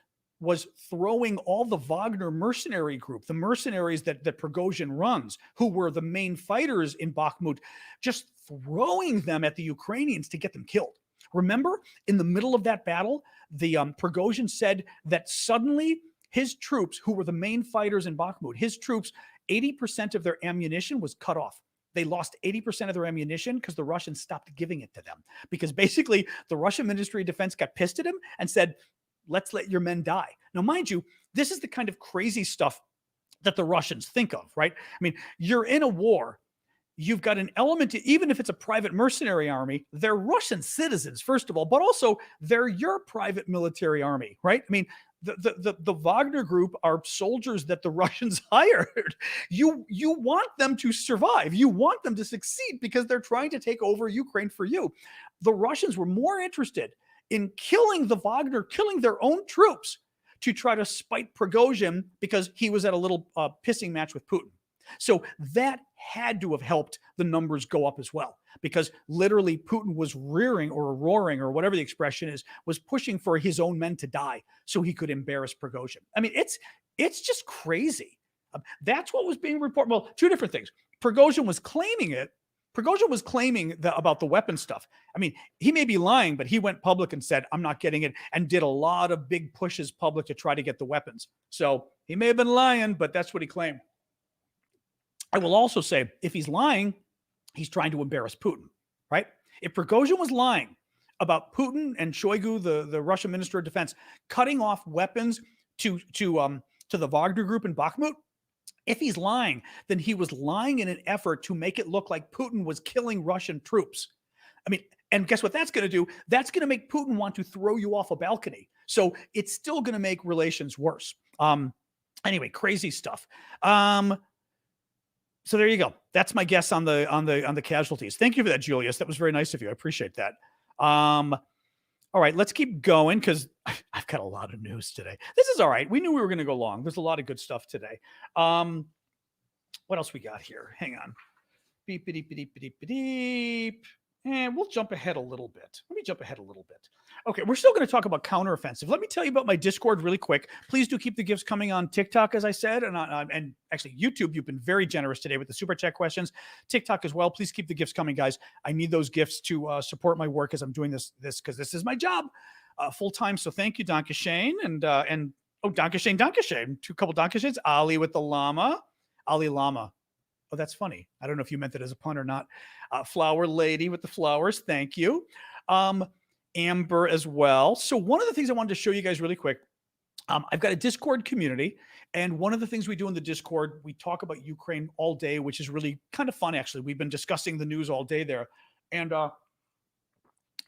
throwing all the Wagner mercenary group, the mercenaries that Prigozhin runs, who were the main fighters in Bakhmut, just throwing them at the Ukrainians to get them killed. Remember, in the middle of that battle, the Prigozhin said that suddenly his troops, who were the main fighters in Bakhmut, his troops, 80% of their ammunition was cut off. They lost 80% of their ammunition because the Russians stopped giving it to them. Because basically the Russian Ministry of Defense got pissed at him and said, let's let your men die. Now, mind you, this is the kind of crazy stuff that the Russians think of, right? I mean, you're in a war. you've got an element to, even if it's a private mercenary army, they're Russian citizens, first of all, but also they're your private military army, right? I mean, the Wagner group are soldiers that the Russians hired. You want them to survive. You want them to succeed because they're trying to take over Ukraine for you. The Russians were more interested in killing the Wagner, killing their own troops to try to spite Prigozhin because he was at a little pissing match with Putin. So that had to have helped the numbers go up as well, because literally Putin was rearing or roaring or whatever the expression is, was pushing for his own men to die so he could embarrass Prigozhin. I mean, it's just crazy. That's what was being reported. Well, two different things. Prigozhin was claiming it. Prigozhin was claiming about the weapon stuff. I mean, he may be lying, but he went public and said, I'm not getting it, and did a lot of big pushes public to try to get the weapons. So he may have been lying, but that's what he claimed. I will also say, if he's lying, he's trying to embarrass Putin, right? If Prigozhin was lying about Putin and Shoigu, the Russian Minister of Defense, cutting off weapons to the Wagner group in Bakhmut, if he's lying, then he was lying in an effort to make it look like Putin was killing Russian troops. I mean, and guess what that's going to do? That's going to make Putin want to throw you off a balcony. So it's still going to make relations worse. Anyway, crazy stuff. So there you go. That's my guess on the casualties. Thank you for that, Julius. That was very nice of you. I appreciate that. All right, let's keep going because I've got a lot of news today. This is all right. We knew we were going to go long. There's a lot of good stuff today. What else we got here? Hang on. Beep, beep, beep, beep, beep, beep. And we'll jump ahead a little bit. Let me jump ahead a little bit. Okay, we're still going to talk about counteroffensive. Let me tell you about my Discord really quick. Please do keep the gifts coming on TikTok, as I said, and actually YouTube. You've been very generous today with the super chat questions. TikTok as well. Please keep the gifts coming, guys. I need those gifts to support my work as I'm doing this because this is my job full time. So thank you, Danke Shane, and Danke Shane, two couple Danke Shanes. Ali with the llama, Ali Llama. Oh, that's funny. I don't know if you meant it as a pun or not. Flower lady with the flowers. Thank you. Amber as well. So one of the things I wanted to show you guys really quick, I've got a Discord community. And one of the things we do in the Discord, we talk about Ukraine all day, which is really kind of fun, actually. We've been discussing the news all day there. And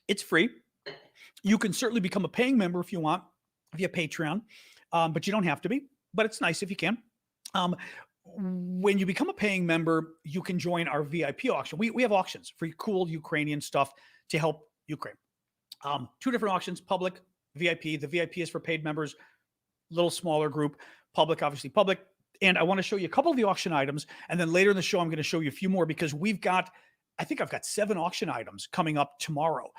it's free. You can certainly become a paying member if you want via Patreon, but you don't have to be. But it's nice if you can. When you become a paying member, you can join our VIP auction. We have auctions for cool Ukrainian stuff to help Ukraine. Two different auctions, public, VIP. The VIP is for paid members, little smaller group, public, obviously public. And I want to show you a couple of the auction items. And then later in the show, I'm going to show you a few more because I think I've got 7 auction items coming up tomorrow.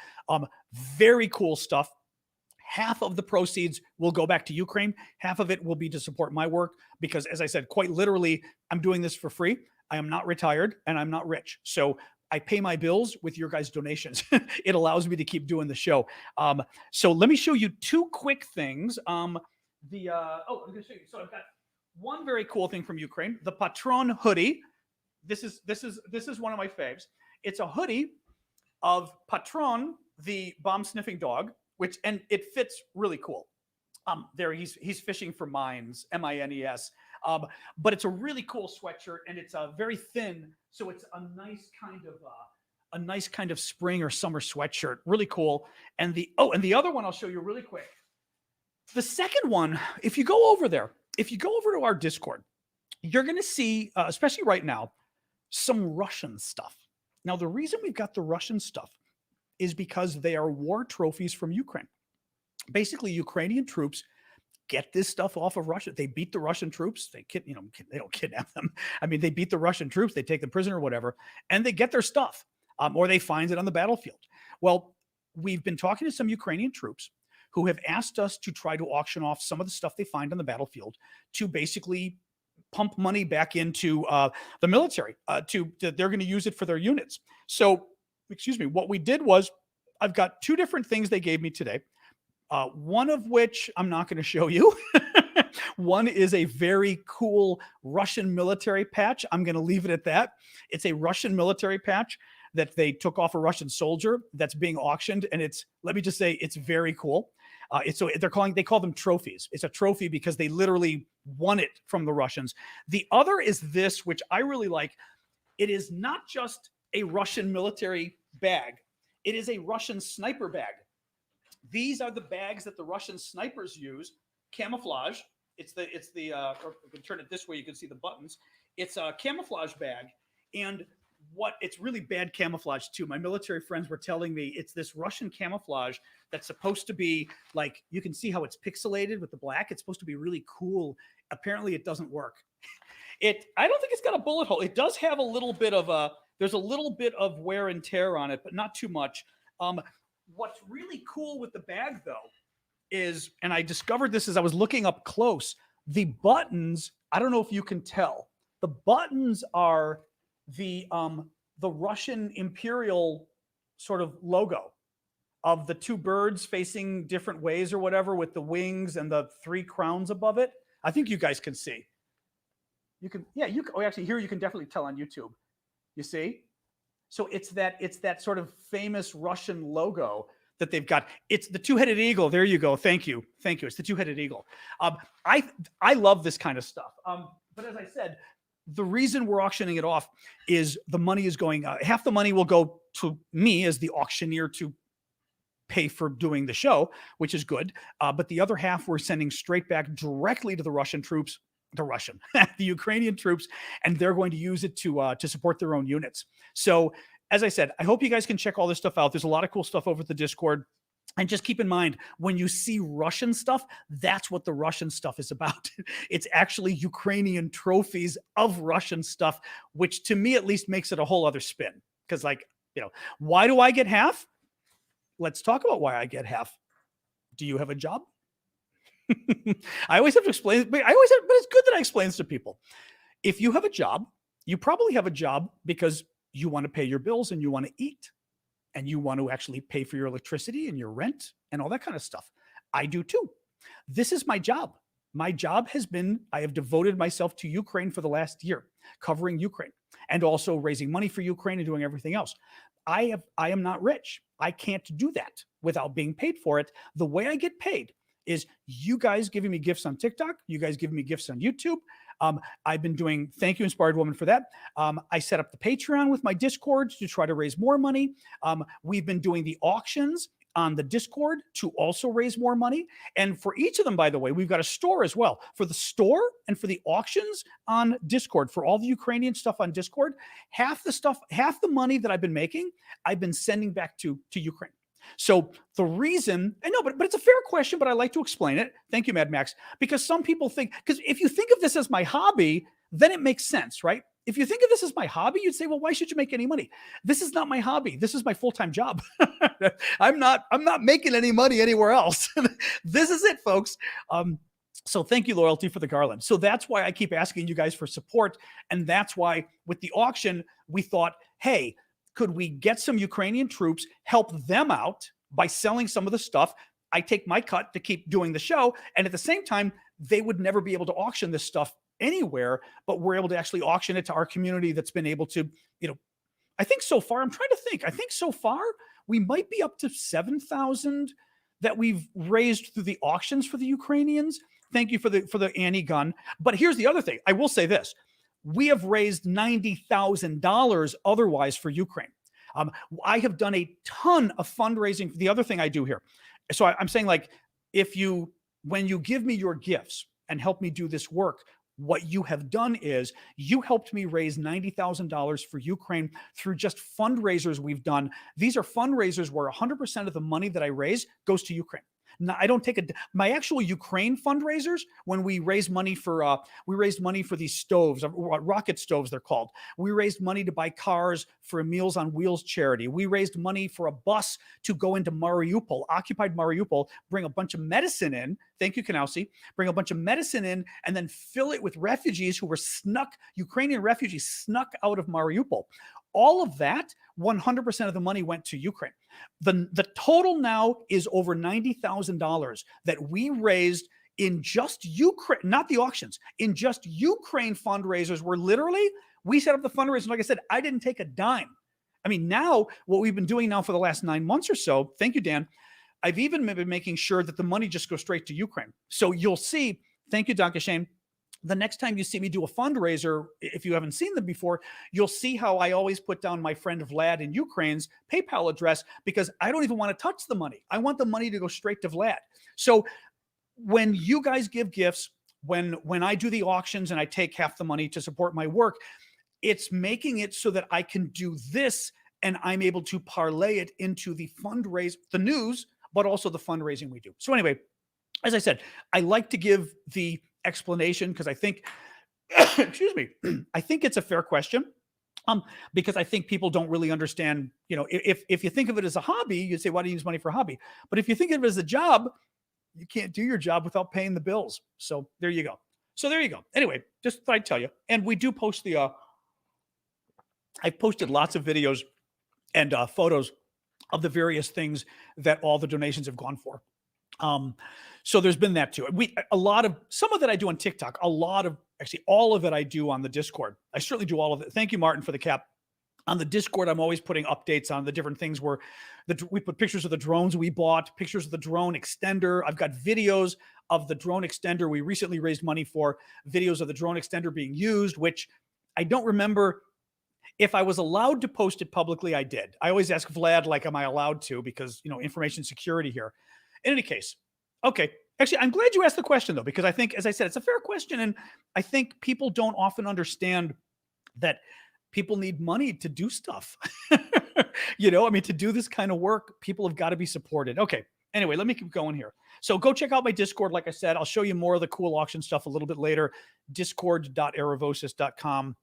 Very cool stuff. Half of the proceeds will go back to Ukraine. Half of it will be to support my work because, as I said, quite literally, I'm doing this for free. I am not retired and I'm not rich. So I pay my bills with your guys' donations. It allows me to keep doing the show. So let me show you 2 quick things. I'm going to show you. So I've got one very cool thing from Ukraine, the Patron hoodie. This is one of my faves. It's a hoodie of Patron, the bomb-sniffing dog, and it fits really cool. There he's fishing for mines, M-I-N-E-S. But it's a really cool sweatshirt, and it's very thin, so it's a nice kind of spring or summer sweatshirt. Really cool. And the other one I'll show you really quick. The second one, if you go over to our Discord, you're going to see, especially right now, some Russian stuff. Now, the reason we've got the Russian stuff is because they are war trophies from Ukraine. Basically, Ukrainian troops get this stuff off of Russia. They beat the Russian troops. They don't kidnap them. I mean, they beat the Russian troops. They take them prisoner or whatever, and they get their stuff, or they find it on the battlefield. Well, we've been talking to some Ukrainian troops who have asked us to try to auction off some of the stuff they find on the battlefield to basically pump money back into the military. They're going to use it for their units. So, what we did was I've got 2 different things they gave me today. One of which I'm not going to show you. One is a very cool Russian military patch. I'm going to leave it at that. It's a Russian military patch that they took off a Russian soldier that's being auctioned. And let me just say, it's very cool. They call them trophies. It's a trophy because they literally won it from the Russians. The other is this, which I really like. it is not just a Russian military bag. It is a Russian sniper bag. These are the bags that the Russian snipers use, camouflage. Or you can turn it this way, you can see the buttons. It's a camouflage bag. And it's really bad camouflage too. My military friends were telling me it's this Russian camouflage that's supposed to be like, you can see how it's pixelated with the black. It's supposed to be really cool. Apparently it doesn't work. I don't think it's got a bullet hole. It does have a little bit of there's a little bit of wear and tear on it, but not too much. What's really cool with the bag though is, and I discovered this as I was looking up close, the buttons, I don't know if you can tell, the buttons are the Russian imperial sort of logo of the two birds facing different ways or whatever with the wings and the three crowns above it. I think you guys can see. You can, yeah, actually here you can definitely tell on YouTube. You see? So it's that sort of famous Russian logo that they've got. It's the two-headed eagle. There you go. Thank you. It's the two-headed eagle. I love this kind of stuff. But as I said, the reason we're auctioning it off is the money is going, half the money will go to me as the auctioneer to pay for doing the show, which is good. But the other half we're sending straight back directly to the Russian troops, the Ukrainian troops, and they're going to use it to support their own units. So as I said, I hope you guys can check all this stuff out. There's a lot of cool stuff over at the Discord. And just keep in mind, when you see Russian stuff, that's what the Russian stuff is about. It's actually Ukrainian trophies of Russian stuff, which to me at least makes it a whole other spin. Because why do I get half? Let's talk about why I get half. Do you have a job? I always have to explain, but it's good that I explain this to people. If you have a job, you probably have a job because you want to pay your bills and you want to eat and you want to actually pay for your electricity and your rent and all that kind of stuff. I do too. This is my job. My job has been, I have devoted myself to Ukraine for the last year, covering Ukraine and also raising money for Ukraine and doing everything else. I am not rich. I can't do that without being paid for it. The way I get paid is you guys giving me gifts on TikTok, you guys giving me gifts on YouTube. I've been doing, thank you, Inspired Woman, for that. I set up the Patreon with my Discord to try to raise more money. We've been doing the auctions on the Discord to also raise more money. And for each of them, by the way, we've got a store as well. For the store and for the auctions on Discord, for all the Ukrainian stuff on Discord, half the money that I've been making, I've been sending back to Ukraine. So the reason, I know, but it's a fair question, but I like to explain it. Thank you, Mad Max. Because some people think, because if you think of this as my hobby, then it makes sense, right? If you think of this as my hobby, you'd say, well, why should you make any money? This is not my hobby. This is my full-time job. I'm not making any money anywhere else. This is it, folks. So thank you, Loyalty, for the garland. So that's why I keep asking you guys for support. And that's why with the auction, we thought, hey, could we get some Ukrainian troops, help them out by selling some of the stuff? I take my cut to keep doing the show. And at the same time, they would never be able to auction this stuff anywhere, but we're able to actually auction it to our community that's been able to, I think so far, I'm trying to think, I think so far we might be up to 7,000 that we've raised through the auctions for the Ukrainians. Thank you for the Annie gun. But here's the other thing. I will say this. We have raised $90,000 otherwise for Ukraine. I have done a ton of fundraising. The other thing I do here. So I'm saying, like, when you give me your gifts and help me do this work, what you have done is you helped me raise $90,000 for Ukraine through just fundraisers we've done. These are fundraisers where 100% of the money that I raise goes to Ukraine. Now, I don't take my actual Ukraine fundraisers when we raised money for these stoves, rocket stoves they're called. We raised money to buy cars for a Meals on Wheels charity. We raised money for a bus to go into Mariupol, occupied Mariupol, bring a bunch of medicine in. Thank you, Kanausi. Bring a bunch of medicine in and then fill it with refugees who were Ukrainian refugees snuck out of Mariupol. All of that, 100% of the money went to Ukraine. The total now is over $90,000 that we raised in just Ukraine, not the auctions, in just Ukraine fundraisers where literally we set up the fundraiser. Like I said, I didn't take a dime. I mean, now what we've been doing now for the last 9 months or so, thank you, Dan, I've even been making sure that the money just goes straight to Ukraine. So you'll see, thank you, Danke Shane. the next time you see me do a fundraiser, if you haven't seen them before, you'll see how I always put down my friend Vlad in Ukraine's PayPal address, because I don't even want to touch the money. I want the money to go straight to Vlad. So when you guys give gifts, when I do the auctions and I take half the money to support my work, it's making it so that I can do this and I'm able to parlay it into the the news, but also the fundraising we do. So anyway, as I said, I like to give the explanation because I think, excuse me, I think it's a fair question. Because I think people don't really understand, if you think of it as a hobby, you say, why do you use money for a hobby? But if you think of it as a job, you can't do your job without paying the bills. So there you go. Anyway, just thought I'd tell you. And we do post I've posted lots of videos and photos of the various things that all the donations have gone for. So there's been that too. Some of that I do on TikTok, actually all of it I do on the Discord. I certainly do all of it. Thank you, Martin, for the cap. On the Discord, I'm always putting updates on the different things where we put pictures of the drones we bought, pictures of the drone extender. I've got videos of the drone extender we recently raised money for, videos of the drone extender being used, which I don't remember if I was allowed to post it publicly. I did. I always ask Vlad, like, am I allowed to? Because, information security here. In any case, okay. Actually, I'm glad you asked the question, though, because I think, as I said, it's a fair question. And I think people don't often understand that people need money to do stuff. To do this kind of work, people have got to be supported. Okay. Anyway, let me keep going here. So go check out my Discord. Like I said, I'll show you more of the cool auction stuff a little bit later. Discord.aravosis.com.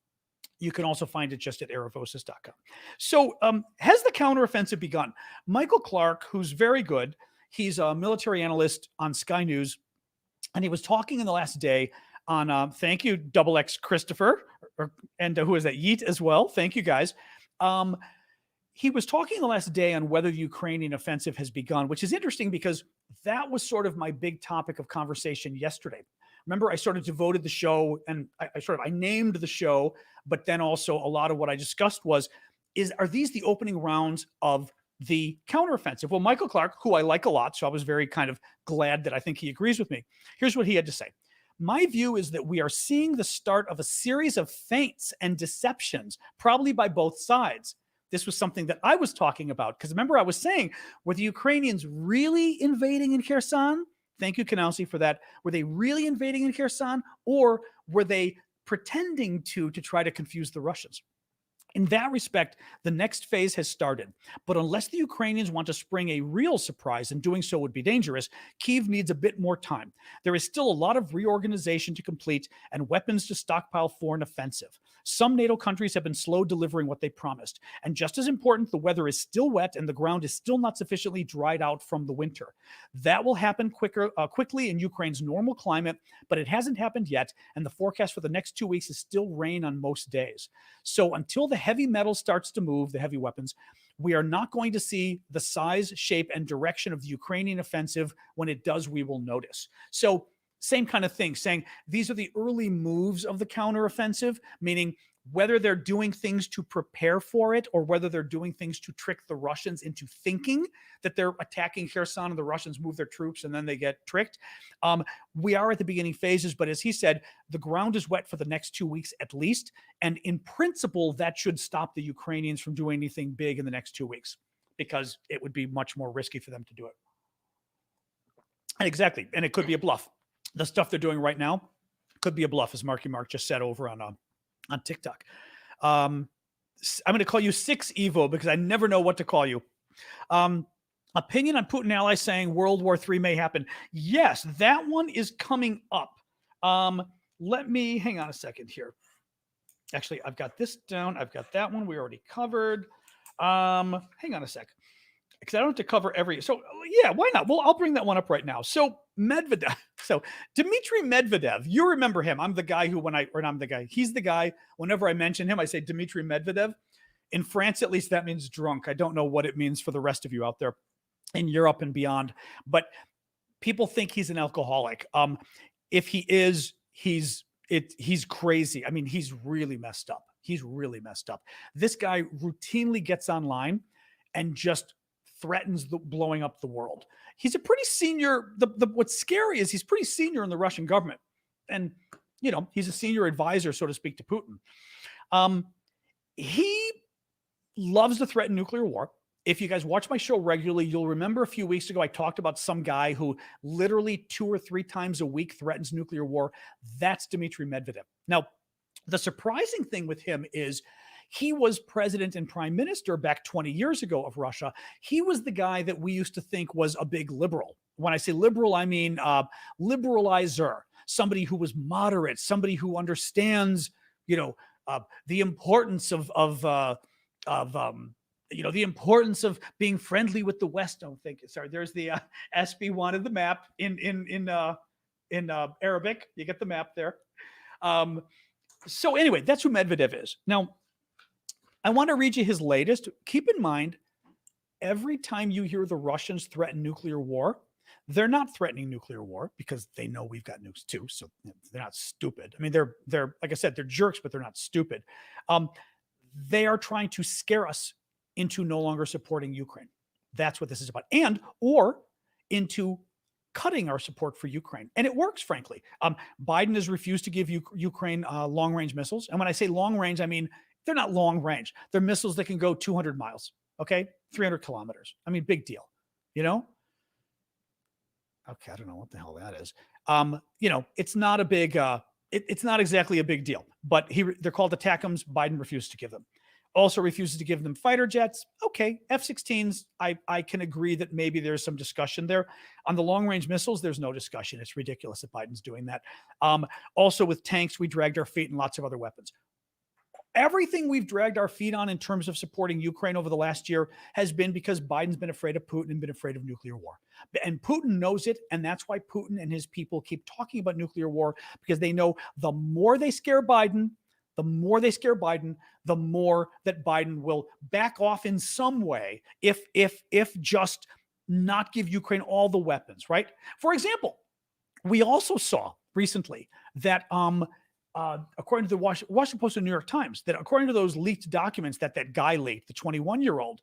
You can also find it just at aravosis.com. So has the counteroffensive begun? Michael Clark, who's very good, he's a military analyst on Sky News, and he was talking in the last day on, thank you, Double X Christopher, and who is that? Yeet as well. Thank you, guys. He was talking the last day on whether the Ukrainian offensive has begun, which is interesting because that was sort of my big topic of conversation yesterday. Remember, I sort of devoted the show and I named the show, but then also a lot of what I discussed are these the opening rounds of the counteroffensive? Well, Michael Clark, who I like a lot, so I was very kind of glad that I think he agrees with me. Here's what he had to say. My view is that we are seeing the start of a series of feints and deceptions, probably by both sides. This was something that I was talking about, because remember I was saying, were the Ukrainians really invading in Kherson? Thank you, Kanausi, for that. Were they really invading in Kherson, or were they pretending to try to confuse the Russians? In that respect, the next phase has started. But unless the Ukrainians want to spring a real surprise, and doing so would be dangerous, Kyiv needs a bit more time. There is still a lot of reorganization to complete and weapons to stockpile for an offensive. Some NATO countries have been slow delivering what they promised. And just as important, the weather is still wet and the ground is still not sufficiently dried out from the winter. That will happen quickly in Ukraine's normal climate, but it hasn't happened yet, and the forecast for the next 2 weeks is still rain on most days. So until the heavy metal starts to move, the heavy weapons, we are not going to see the size, shape, and direction of the Ukrainian offensive. When it does, we will notice. So same kind of thing, saying these are the early moves of the counteroffensive, meaning whether they're doing things to prepare for it or whether they're doing things to trick the Russians into thinking that they're attacking Kherson and the Russians move their troops and then they get tricked. We are at the beginning phases, but as he said, the ground is wet for the next 2 weeks at least. And in principle, that should stop the Ukrainians from doing anything big in the next 2 weeks, because it would be much more risky for them to do it. And exactly. And it could be a bluff. The stuff they're doing right now could be a bluff, as Marky Mark just said over on TikTok. I'm going to call you 6 Evo because I never know what to call you. Opinion on Putin allies saying World War III may happen. Yes, that one is coming up. Let me hang on a second here. Actually, I've got this down. I've got that one we already covered. Hang on a sec, because I don't have to cover every. So yeah, why not? Well, I'll bring that one up right now. So Medvedev. So Dmitry Medvedev, you remember him. I'm the guy who he's the guy, whenever I mention him, I say Dmitry Medvedev. In France, at least, that means drunk. I don't know what it means for the rest of you out there in Europe and beyond, but people think he's an alcoholic. If he is, he's crazy. I mean, he's really messed up. This guy routinely gets online and just threatens blowing up the world. He's a pretty senior. What's scary is he's pretty senior in the Russian government. And he's a senior advisor, so to speak, to Putin. He loves to threaten nuclear war. If you guys watch my show regularly, you'll remember a few weeks ago, I talked about some guy who literally 2 or 3 times a week threatens nuclear war. That's Dmitry Medvedev. Now, the surprising thing with him is he was president and prime minister back 20 years ago of Russia. He was the guy that we used to think was a big liberal. When I say liberal, I mean liberalizer, somebody who was moderate, somebody who understands, the importance of the importance of being friendly with the West. Don't think. Sorry, there's the SB wanted the map in Arabic. You get the map there. So anyway, that's who Medvedev is. Now, I want to read you his latest. Keep in mind, every time you hear the Russians threaten nuclear war, they're not threatening nuclear war because they know we've got nukes too. So they're not stupid. I mean, they're like I said, they're jerks, but they're not stupid. They are trying to scare us into no longer supporting Ukraine. That's what this is about. Or into cutting our support for Ukraine. And it works, frankly. Biden has refused to give Ukraine long-range missiles. And when I say long-range, I mean, they're not long-range. They're missiles that can go 200 miles, okay? 300 kilometers. I mean, big deal, Okay, I don't know what the hell that is. It's not a big, it's not exactly a big deal, but they're called ATACMS. Biden refused to give them. Also refuses to give them fighter jets. Okay, F-16s, I can agree that maybe there's some discussion there. On the long-range missiles, there's no discussion. It's ridiculous that Biden's doing that. Also with tanks, we dragged our feet and lots of other weapons. Everything we've dragged our feet on in terms of supporting Ukraine over the last year has been because Biden's been afraid of Putin and been afraid of nuclear war. And Putin knows it, and that's why Putin and his people keep talking about nuclear war, because they know the more they scare Biden, the more that Biden will back off in some way if just not give Ukraine all the weapons, right? For example, we also saw recently that according to the Washington Post and New York Times, that according to those leaked documents that guy leaked, the 21-year-old,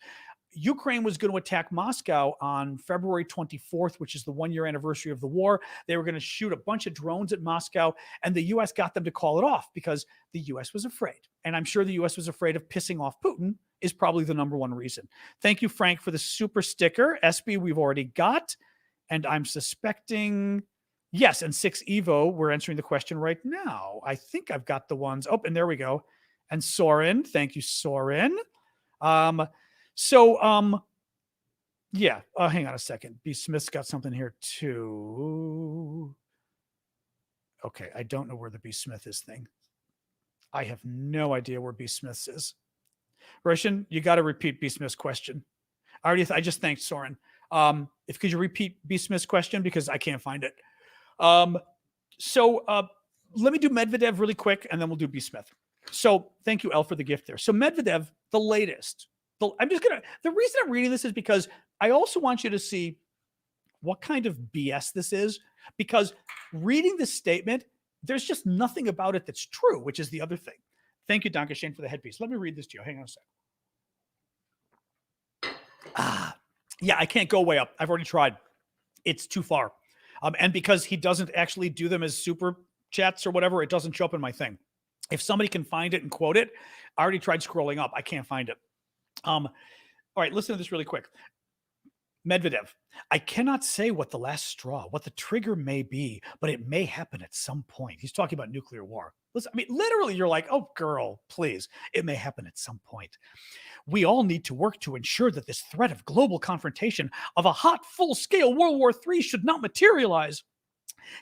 Ukraine was going to attack Moscow on February 24th, which is the 1-year anniversary of the war. They were going to shoot a bunch of drones at Moscow, and the U.S. got them to call it off because the U.S. was afraid. And I'm sure the U.S. was afraid of pissing off Putin is probably the number one reason. Thank you, Frank, for the super sticker. SB, we've already got. And I'm suspecting, yes, and 6 Evo, we're answering the question right now. I think I've got the ones. Oh, and there we go. And Soren, thank you, Soren. Yeah, hang on a second. B. Smith's got something here too. Okay, I don't know where the B. Smith is thing. I have no idea where B. Smith's is. Russian, you got to repeat B. Smith's question. I just thanked Soren. Could you repeat B. Smith's question because I can't find it. Let me do Medvedev really quick, and then we'll do B. Smith. So thank you, El, for the gift there. So Medvedev, the latest. The reason I'm reading this is because I also want you to see what kind of BS this is, because reading this statement, there's just nothing about it that's true, which is the other thing. Thank you, Danke Shane, for the headpiece. Let me read this to you. Hang on a sec. Yeah, I can't go way up. I've already tried. It's too far. And because he doesn't actually do them as super chats or whatever, it doesn't show up in my thing. If somebody can find it and quote it, I already tried scrolling up. I can't find it. All right, listen to this really quick. Medvedev, I cannot say what the last straw, what the trigger may be, but it may happen at some point. He's talking about nuclear war. Listen, I mean, literally, you're like, oh, girl, please. It may happen at some point. We all need to work to ensure that this threat of global confrontation of a hot, full-scale World War III should not materialize.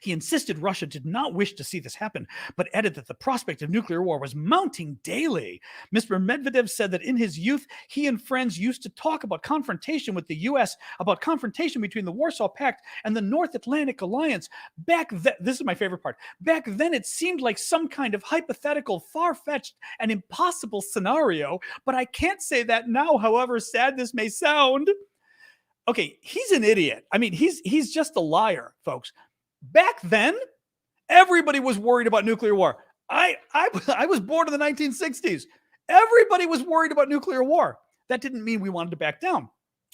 He insisted Russia did not wish to see this happen, but added that the prospect of nuclear war was mounting daily. Mr. Medvedev said that in his youth, he and friends used to talk about confrontation with the U.S., about confrontation between the Warsaw Pact and the North Atlantic Alliance. This is my favorite part. Back then, it seemed like some kind of hypothetical, far-fetched, and impossible scenario, but I can't say that now, however sad this may sound. Okay, he's an idiot. I mean, he's just a liar, folks. Back then, everybody was worried about nuclear war. I was born in the 1960s. Everybody was worried about nuclear war. That didn't mean we wanted to back down.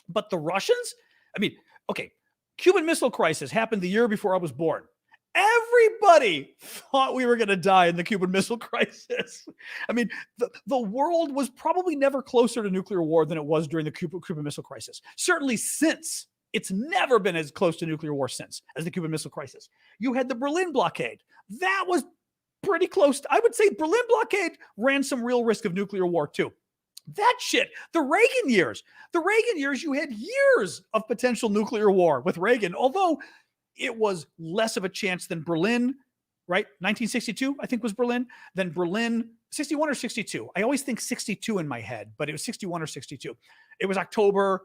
But the Russians, I mean, okay, Cuban Missile Crisis happened the year before I was born. Everybody thought we were going to die in the Cuban Missile Crisis. I mean, the world was probably never closer to nuclear war than it was during the Cuban Missile Crisis. Certainly since. It's never been as close to nuclear war since as the Cuban Missile Crisis. You had the Berlin blockade. That was pretty close. I would say Berlin blockade ran some real risk of nuclear war too. That shit, the Reagan years, you had years of potential nuclear war with Reagan, although it was less of a chance than Berlin, right? 1962, I think was Berlin, than Berlin, 61 or 62. I always think 62 in my head, but it was 61 or 62. It was October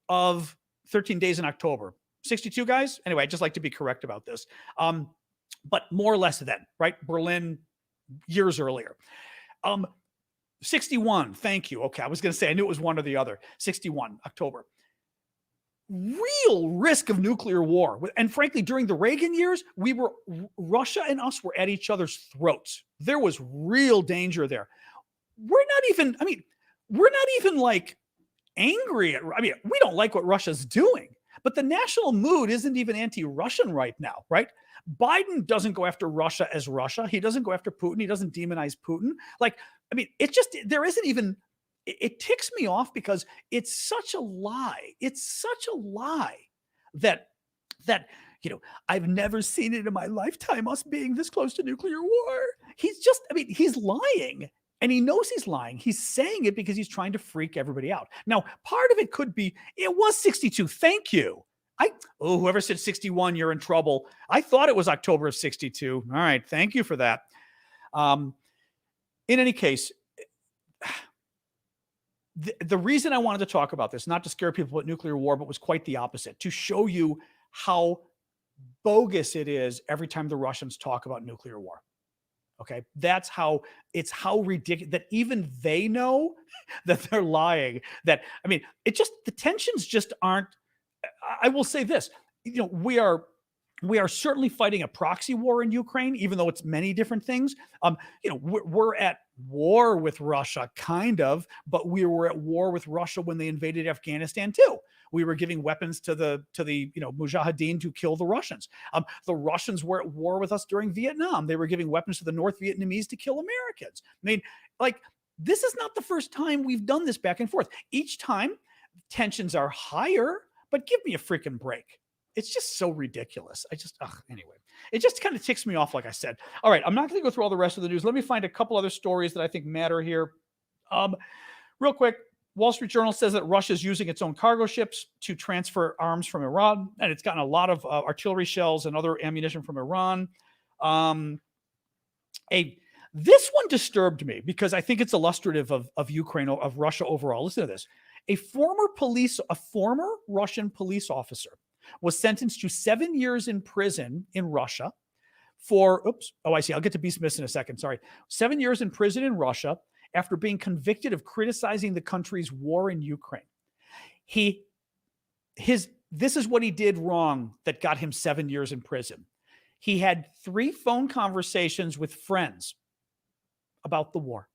of 13 days in October. 62, guys? Anyway, I'd just like to be correct about this. But more or less then, right? Berlin years earlier. 61, thank you. Okay, I was going to say, I knew it was one or the other. 61, October. Real risk of nuclear war. And frankly, during the Reagan years, Russia and us were at each other's throats. There was real danger there. We're not even like angry at, we don't like what Russia's doing, but the national mood isn't even anti-Russian right now, right? Biden doesn't go after Russia as Russia. He doesn't go after Putin. He doesn't demonize Putin. It's just, there isn't even, it ticks me off because it's such a lie. It's such a lie that, I've never seen it in my lifetime, us being this close to nuclear war. He's lying. And he knows he's lying. He's saying it because he's trying to freak everybody out. Now, part of it could be, it was 62. Thank you. Whoever said 61, you're in trouble. I thought it was October of 62. All right. Thank you for that. In any case, the reason I wanted to talk about this, not to scare people about nuclear war, but was quite the opposite, to show you how bogus it is every time the Russians talk about nuclear war. Okay, how ridiculous that even they know that they're lying. The tensions just aren't. I will say this, we are certainly fighting a proxy war in Ukraine, even though it's many different things. We're at war with Russia, kind of, but we were at war with Russia when they invaded Afghanistan too. We were giving weapons to the Mujahideen to kill the Russians. The Russians were at war with us during Vietnam. They were giving weapons to the North Vietnamese to kill Americans. This is not the first time we've done this back and forth. Each time tensions are higher, but give me a freaking break. It's just so ridiculous. Anyway, it just kind of ticks me off, like I said. All right, I'm not going to go through all the rest of the news. Let me find a couple other stories that I think matter here. Real quick, Wall Street Journal says that Russia is using its own cargo ships to transfer arms from Iran, and it's gotten a lot of artillery shells and other ammunition from Iran. This one disturbed me because I think it's illustrative of Ukraine, of Russia overall. Listen to this. A former Russian police officer was sentenced to 7 years in prison in Russia for, I see. I'll get to B. Smith in a second. Sorry. 7 years in prison in Russia after being convicted of criticizing the country's war in Ukraine. This is what he did wrong that got him 7 years in prison. He had 3 phone conversations with friends about the war.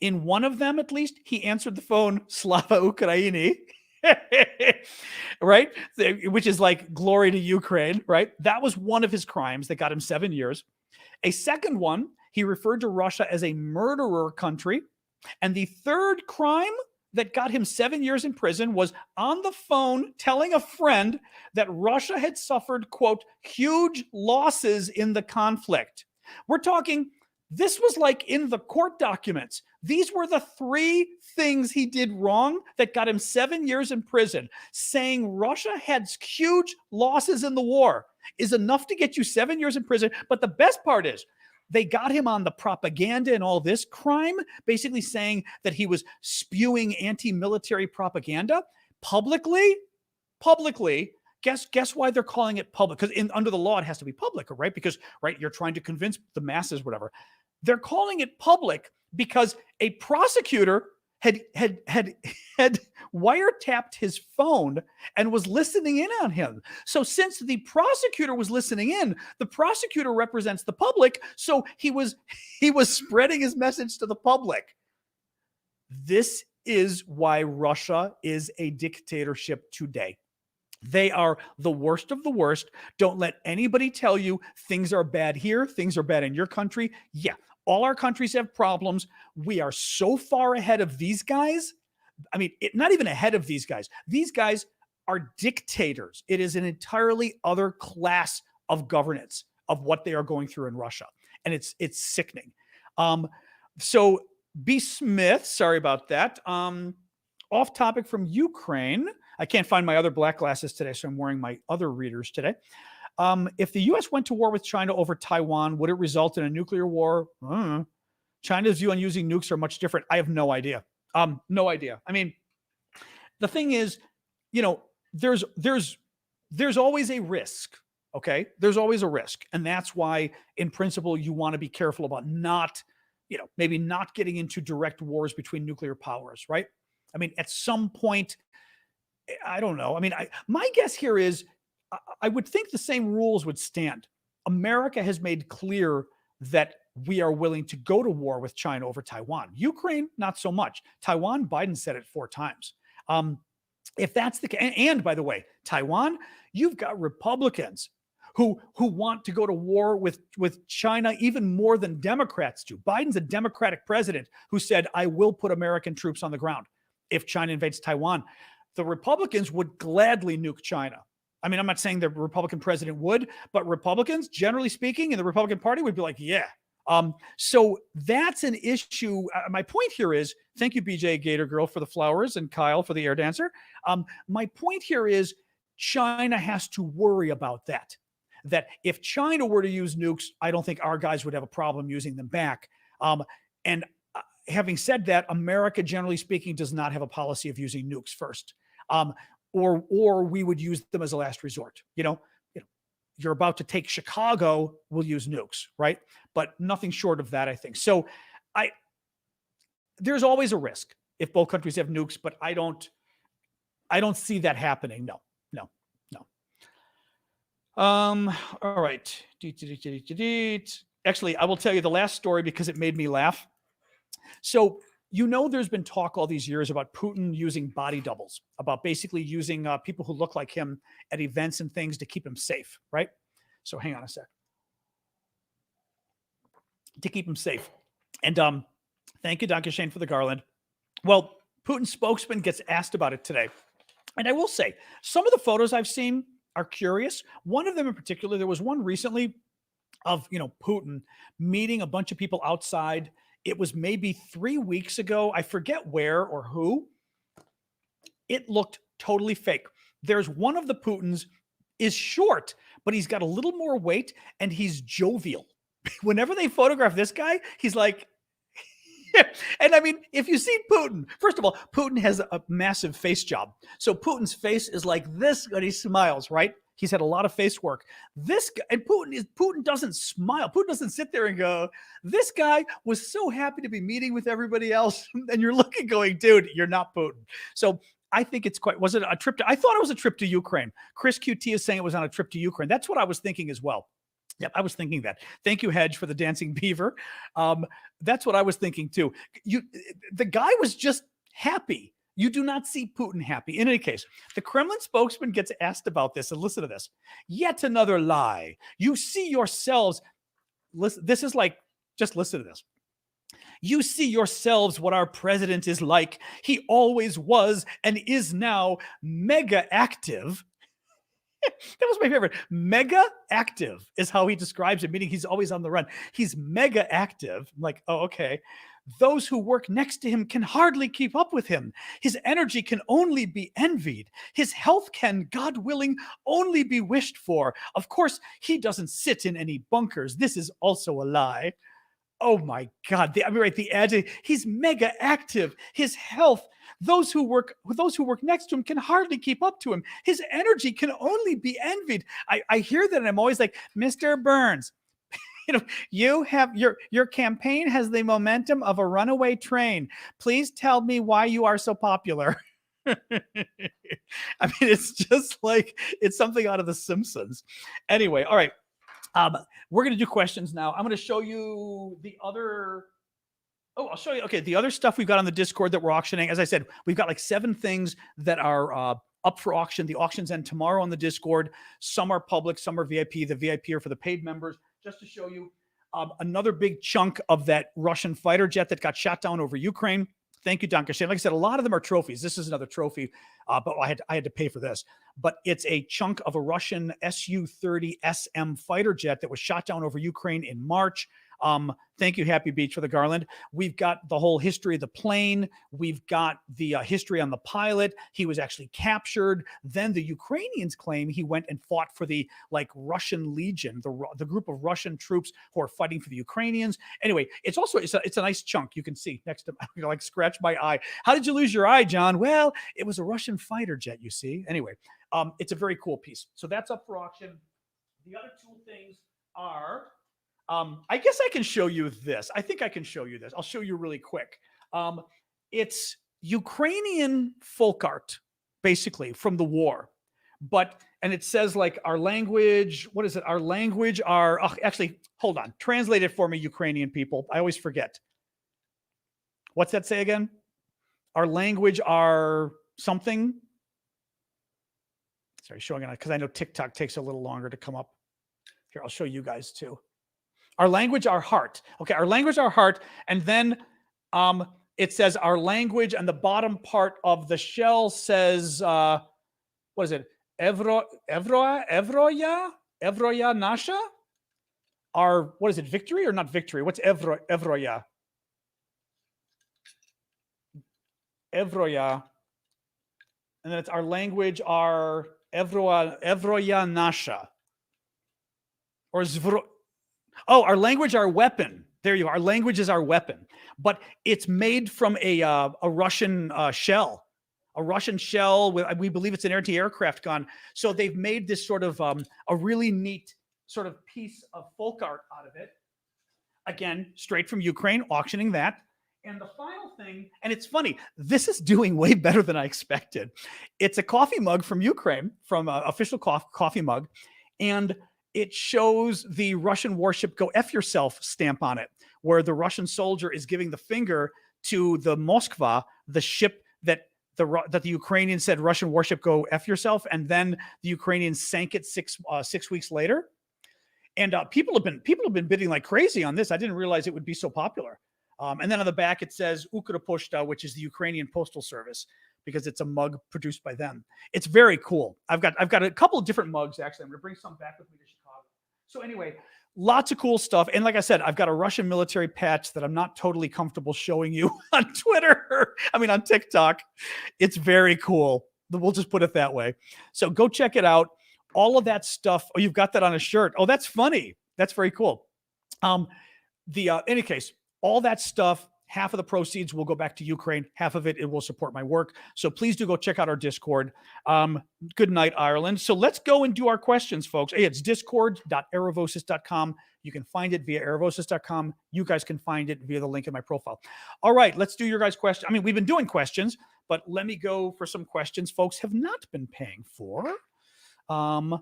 In one of them, at least, he answered the phone, Slava Ukraini, right? Which is like glory to Ukraine, right? That was one of his crimes that got him 7 years. A second one, he referred to Russia as a murderer country. And the third crime that got him 7 years in prison was on the phone telling a friend that Russia had suffered, quote, huge losses in the conflict. We're talking, this was like in the court documents. These were the 3 things he did wrong that got him 7 years in prison. Saying Russia had huge losses in the war is enough to get you 7 years in prison. But the best part is, they got him on the propaganda and all this crime, basically saying that he was spewing anti-military propaganda publicly. Guess why they're calling it public? Because under the law, it has to be public, right? Because, right, you're trying to convince the masses, whatever. They're calling it public because a prosecutor had wiretapped his phone and was listening in on him. So since the prosecutor was listening in, the prosecutor represents the public. So he was spreading his message to the public. This is why Russia is a dictatorship today. They are the worst of the worst. Don't let anybody tell you things are bad here, things are bad in your country. Yeah, all our countries have problems. We are so far ahead of these guys. I mean, not even ahead of these guys. These guys are dictators. It is an entirely other class of governance of what they are going through in Russia, and it's sickening. So B. Smith, sorry about that. Off topic from Ukraine. I can't find my other black glasses today, so I'm wearing my other readers today. If the U.S. went to war with China over Taiwan, would it result in a nuclear war? China's view on using nukes are much different. I have no idea. No idea. I mean, the thing is, there's always a risk. Okay, there's always a risk, and that's why, in principle, you want to be careful about not, maybe not getting into direct wars between nuclear powers, right? I mean, at some point, I don't know. I mean, my guess here is I would think the same rules would stand. America has made clear that we are willing to go to war with China over Taiwan. Ukraine, not so much. Taiwan, Biden said it 4 times. If that's the case, and by the way, Taiwan, you've got Republicans who want to go to war with China even more than Democrats do. Biden's a Democratic president who said, I will put American troops on the ground if China invades Taiwan. The Republicans would gladly nuke China. I mean, I'm not saying the Republican president would, but Republicans, generally speaking, in the Republican Party would be like, yeah. So that's an issue. My point here is, thank you, BJ Gator Girl, for the flowers and Kyle for the air dancer. My point here is China has to worry about that. That if China were to use nukes, I don't think our guys would have a problem using them back. And having said that, America, generally speaking, does not have a policy of using nukes first. Or we would use them as a last resort. You're about to take Chicago, we'll use nukes, right? But nothing short of that, I think. So there's always a risk if both countries have nukes, but I don't see that happening. No. All right. Actually, I will tell you the last story because it made me laugh. So, there's been talk all these years about Putin using body doubles, about basically using people who look like him at events and things to keep him safe, right? So hang on a sec. To keep him safe. And thank you, Dr. Shane, for the garland. Well, Putin's spokesman gets asked about it today. And I will say, some of the photos I've seen are curious. One of them in particular, there was one recently of, Putin meeting a bunch of people outside. It was maybe 3 weeks ago. I forget where or who. It looked totally fake. There's one of the Putins is short, but he's got a little more weight and he's jovial. Whenever they photograph this guy, he's like, and I mean, if you see Putin, first of all, Putin has a massive face job. So Putin's face is like this when he smiles, right? He's had a lot of face work. This guy, and Putin doesn't smile. Putin doesn't sit there and go, this guy was so happy to be meeting with everybody else. And you're looking going, dude, you're not Putin. So I think was it a trip I thought it was a trip to Ukraine. Chris QT is saying it was on a trip to Ukraine. That's what I was thinking as well. Yep, I was thinking that. Thank you, Hedge, for the dancing beaver. That's what I was thinking too. The guy was just happy. You do not see Putin happy. In any case, the Kremlin spokesman gets asked about this, and listen to this. Yet another lie. You see yourselves. Listen, this is like, just listen to this. You see yourselves what our president is like. He always was and is now mega active. That was my favorite. Mega active is how he describes it, meaning he's always on the run. He's mega active. I'm like, oh, okay. Those who work next to him can hardly keep up with him. His energy can only be envied. His health can, God willing, only be wished for. Of course, he doesn't sit in any bunkers. This is also a lie. Oh my God. The adjective, he's mega active. His health, those who work next to him can hardly keep up to him. His energy can only be envied. I hear that and I'm always like, Mr. Burns, you have your campaign has the momentum of a runaway train. Please tell me why you are so popular. I mean, it's just like, it's something out of The Simpsons. Anyway, all right. We're going to do questions now. I'm going to show you the other. I'll show you. Okay. The other stuff we've got on the Discord that we're auctioning. As I said, we've got like 7 things that are up up for auction. The auctions end tomorrow on the Discord. Some are public, some are VIP. The VIP are for the paid members. Just to show you another big chunk of that Russian fighter jet that got shot down over Ukraine. Thank you, Dankeschön. Like I said, a lot of them are trophies. This is another trophy, but I had to pay for this. But it's a chunk of a Russian Su-30 SM fighter jet that was shot down over Ukraine in March. Thank you, Happy Beach, for the garland. We've got the whole history of the plane. We've got the history on the pilot. He was actually captured. Then the Ukrainians claim he went and fought for the Russian Legion, the group of Russian troops who are fighting for the Ukrainians. Anyway, it's a nice chunk. You can see next to scratch my eye. How did you lose your eye, John? Well, it was a Russian fighter jet, you see. Anyway, it's a very cool piece. So that's up for auction. The other two things are. I guess I can show you this. I think I can show you this. I'll show you really quick. It's Ukrainian folk art, basically, from the war. And it says our language, what is it? Our language, actually, hold on. Translate it for me, Ukrainian people. I always forget. What's that say again? Our language, our something. Sorry, showing it because I know TikTok takes a little longer to come up. Here, I'll show you guys too. Our language, our heart. Okay, our language, our heart. And then it says our language, and the bottom part of the shell says, what is it? Evroya Nasha? What is it, victory or not victory? What's Evroya? Evroya. And then it's our language, our Evroya Nasha. Or Zvro. Oh, our language, our weapon. There you are. Our language is our weapon. But it's made from a Russian shell. A Russian shell. We believe it's an anti-aircraft gun. So they've made this sort of a really neat sort of piece of folk art out of it. Again, straight from Ukraine, auctioning that. And the final thing, and it's funny, this is doing way better than I expected. It's a coffee mug from Ukraine, from an official coffee mug. And it shows the Russian warship "Go F Yourself" stamp on it, where the Russian soldier is giving the finger to the Moskva, the ship that the Ukrainians said, "Russian warship, go F yourself," and then the Ukrainians sank it 6 weeks later. And people have been bidding like crazy on this. I didn't realize it would be so popular. And then on the back it says Ukropochta, which is the Ukrainian postal service, because it's a mug produced by them. It's very cool. I've got a couple of different mugs, actually. I'm going to bring some back with me to Chicago. So anyway, lots of cool stuff. And like I said, I've got a Russian military patch that I'm not totally comfortable showing you on Twitter. On TikTok. It's very cool. We'll just put it that way. So go check it out. All of that stuff. Oh, you've got that on a shirt. Oh, that's funny. That's very cool. Any case, all that stuff, half of the proceeds will go back to Ukraine. Half of it will support my work. So please do go check out our Discord. Good night, Ireland. So let's go and do our questions, folks. Hey, it's discord.aravosis.com. You can find it via aravosis.com. You guys can find it via the link in my profile. Let's do your guys' questions. We've been doing questions, but let me go for some questions folks have not been paying for. Let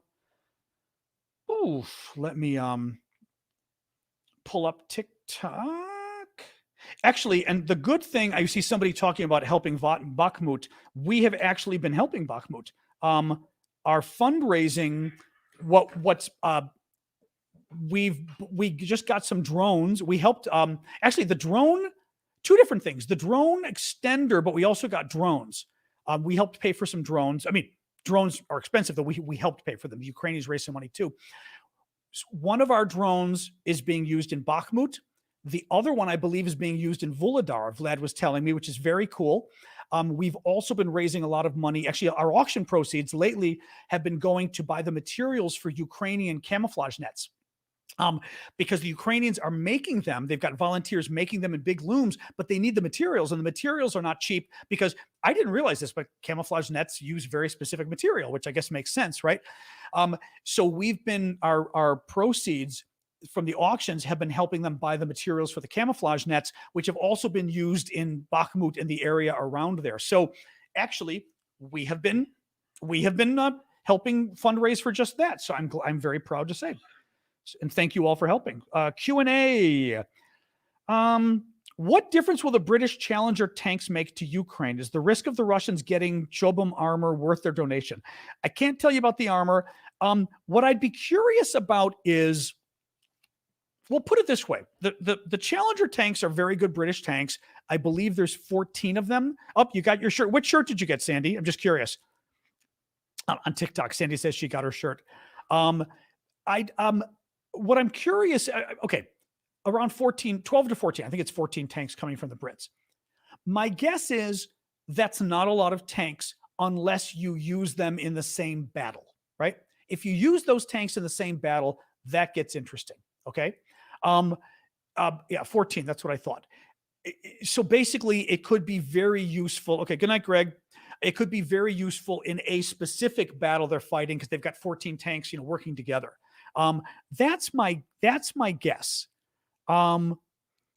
me pull up TikTok. Actually, and the good thing, I see somebody talking about helping Bakhmut. We have actually been helping Bakhmut. Our fundraising, we just got some drones. We helped, actually the drone, two different things. The drone extender, but we also got drones. We helped pay for some drones. Drones are expensive, though we helped pay for them. The Ukrainians raised some money too. One of our drones is being used in Bakhmut. The other one, I believe, is being used in Vuhledar, Vlad was telling me, which is very cool. We've also been raising a lot of money. Actually, our auction proceeds lately have been going to buy the materials for Ukrainian camouflage nets. Because the Ukrainians are making them. They've got volunteers making them in big looms, but they need the materials, and the materials are not cheap, because I didn't realize this, but camouflage nets use very specific material, which I guess makes sense, right? So we've been, our proceeds from the auctions have been helping them buy the materials for the camouflage nets, which have also been used in Bakhmut and the area around there. So actually, we have been helping fundraise for just that. So I'm very proud to say. And thank you all for helping. Q&A. What difference will the British Challenger tanks make to Ukraine? Is the risk of the Russians getting Chobham armor worth their donation? I can't tell you about the armor. What I'd be curious about is, we'll put it this way. The Challenger tanks are very good British tanks. I believe there's 14 of them. Oh, you got your shirt. What shirt did you get, Sandy? I'm just curious. On TikTok, Sandy says she got her shirt. What I'm curious, okay, around 14, 12 to 14. I think it's 14 tanks coming from the Brits. My guess is that's not a lot of tanks unless you use them in the same battle, right? If you use those tanks in the same battle, that gets interesting, okay? Yeah, 14, that's what I thought. So basically, it could be very useful. Okay, good night, Greg. It could be very useful in a specific battle they're fighting because they've got 14 tanks, working together. That's my guess. Oh,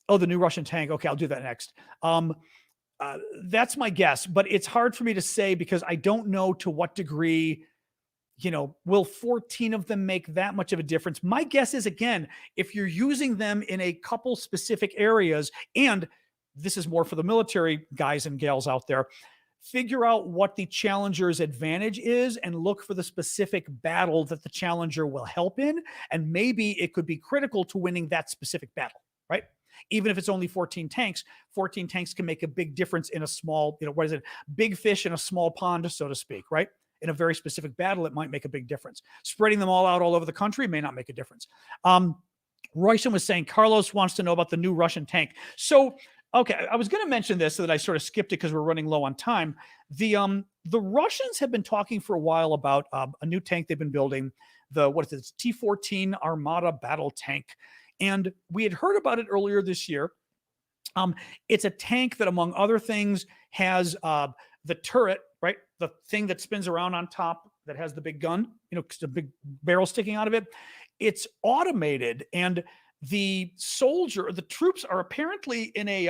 the new Russian tank. Okay, I'll do that next. That's my guess, but it's hard for me to say because I don't know to what degree, will 14 of them make that much of a difference? My guess is, again, if you're using them in a couple specific areas, and this is more for the military guys and gals out there, figure out what the Challenger's advantage is and look for the specific battle that the Challenger will help in. And maybe it could be critical to winning that specific battle, right? Even if it's only 14 tanks can make a big difference in a small, big fish in a small pond, so to speak, right? In a very specific battle, it might make a big difference. Spreading them all out all over the country may not make a difference. Royson was saying, Carlos wants to know about the new Russian tank. So, okay, I was going to mention this so that I sort of skipped it because we're running low on time. The Russians have been talking for a while about a new tank they've been building, it's T-14 Armata battle tank. And we had heard about it earlier this year. It's a tank that, among other things, has the turret, right? The thing that spins around on top that has the big gun, the big barrel sticking out of it. It's automated, and the troops are apparently in a,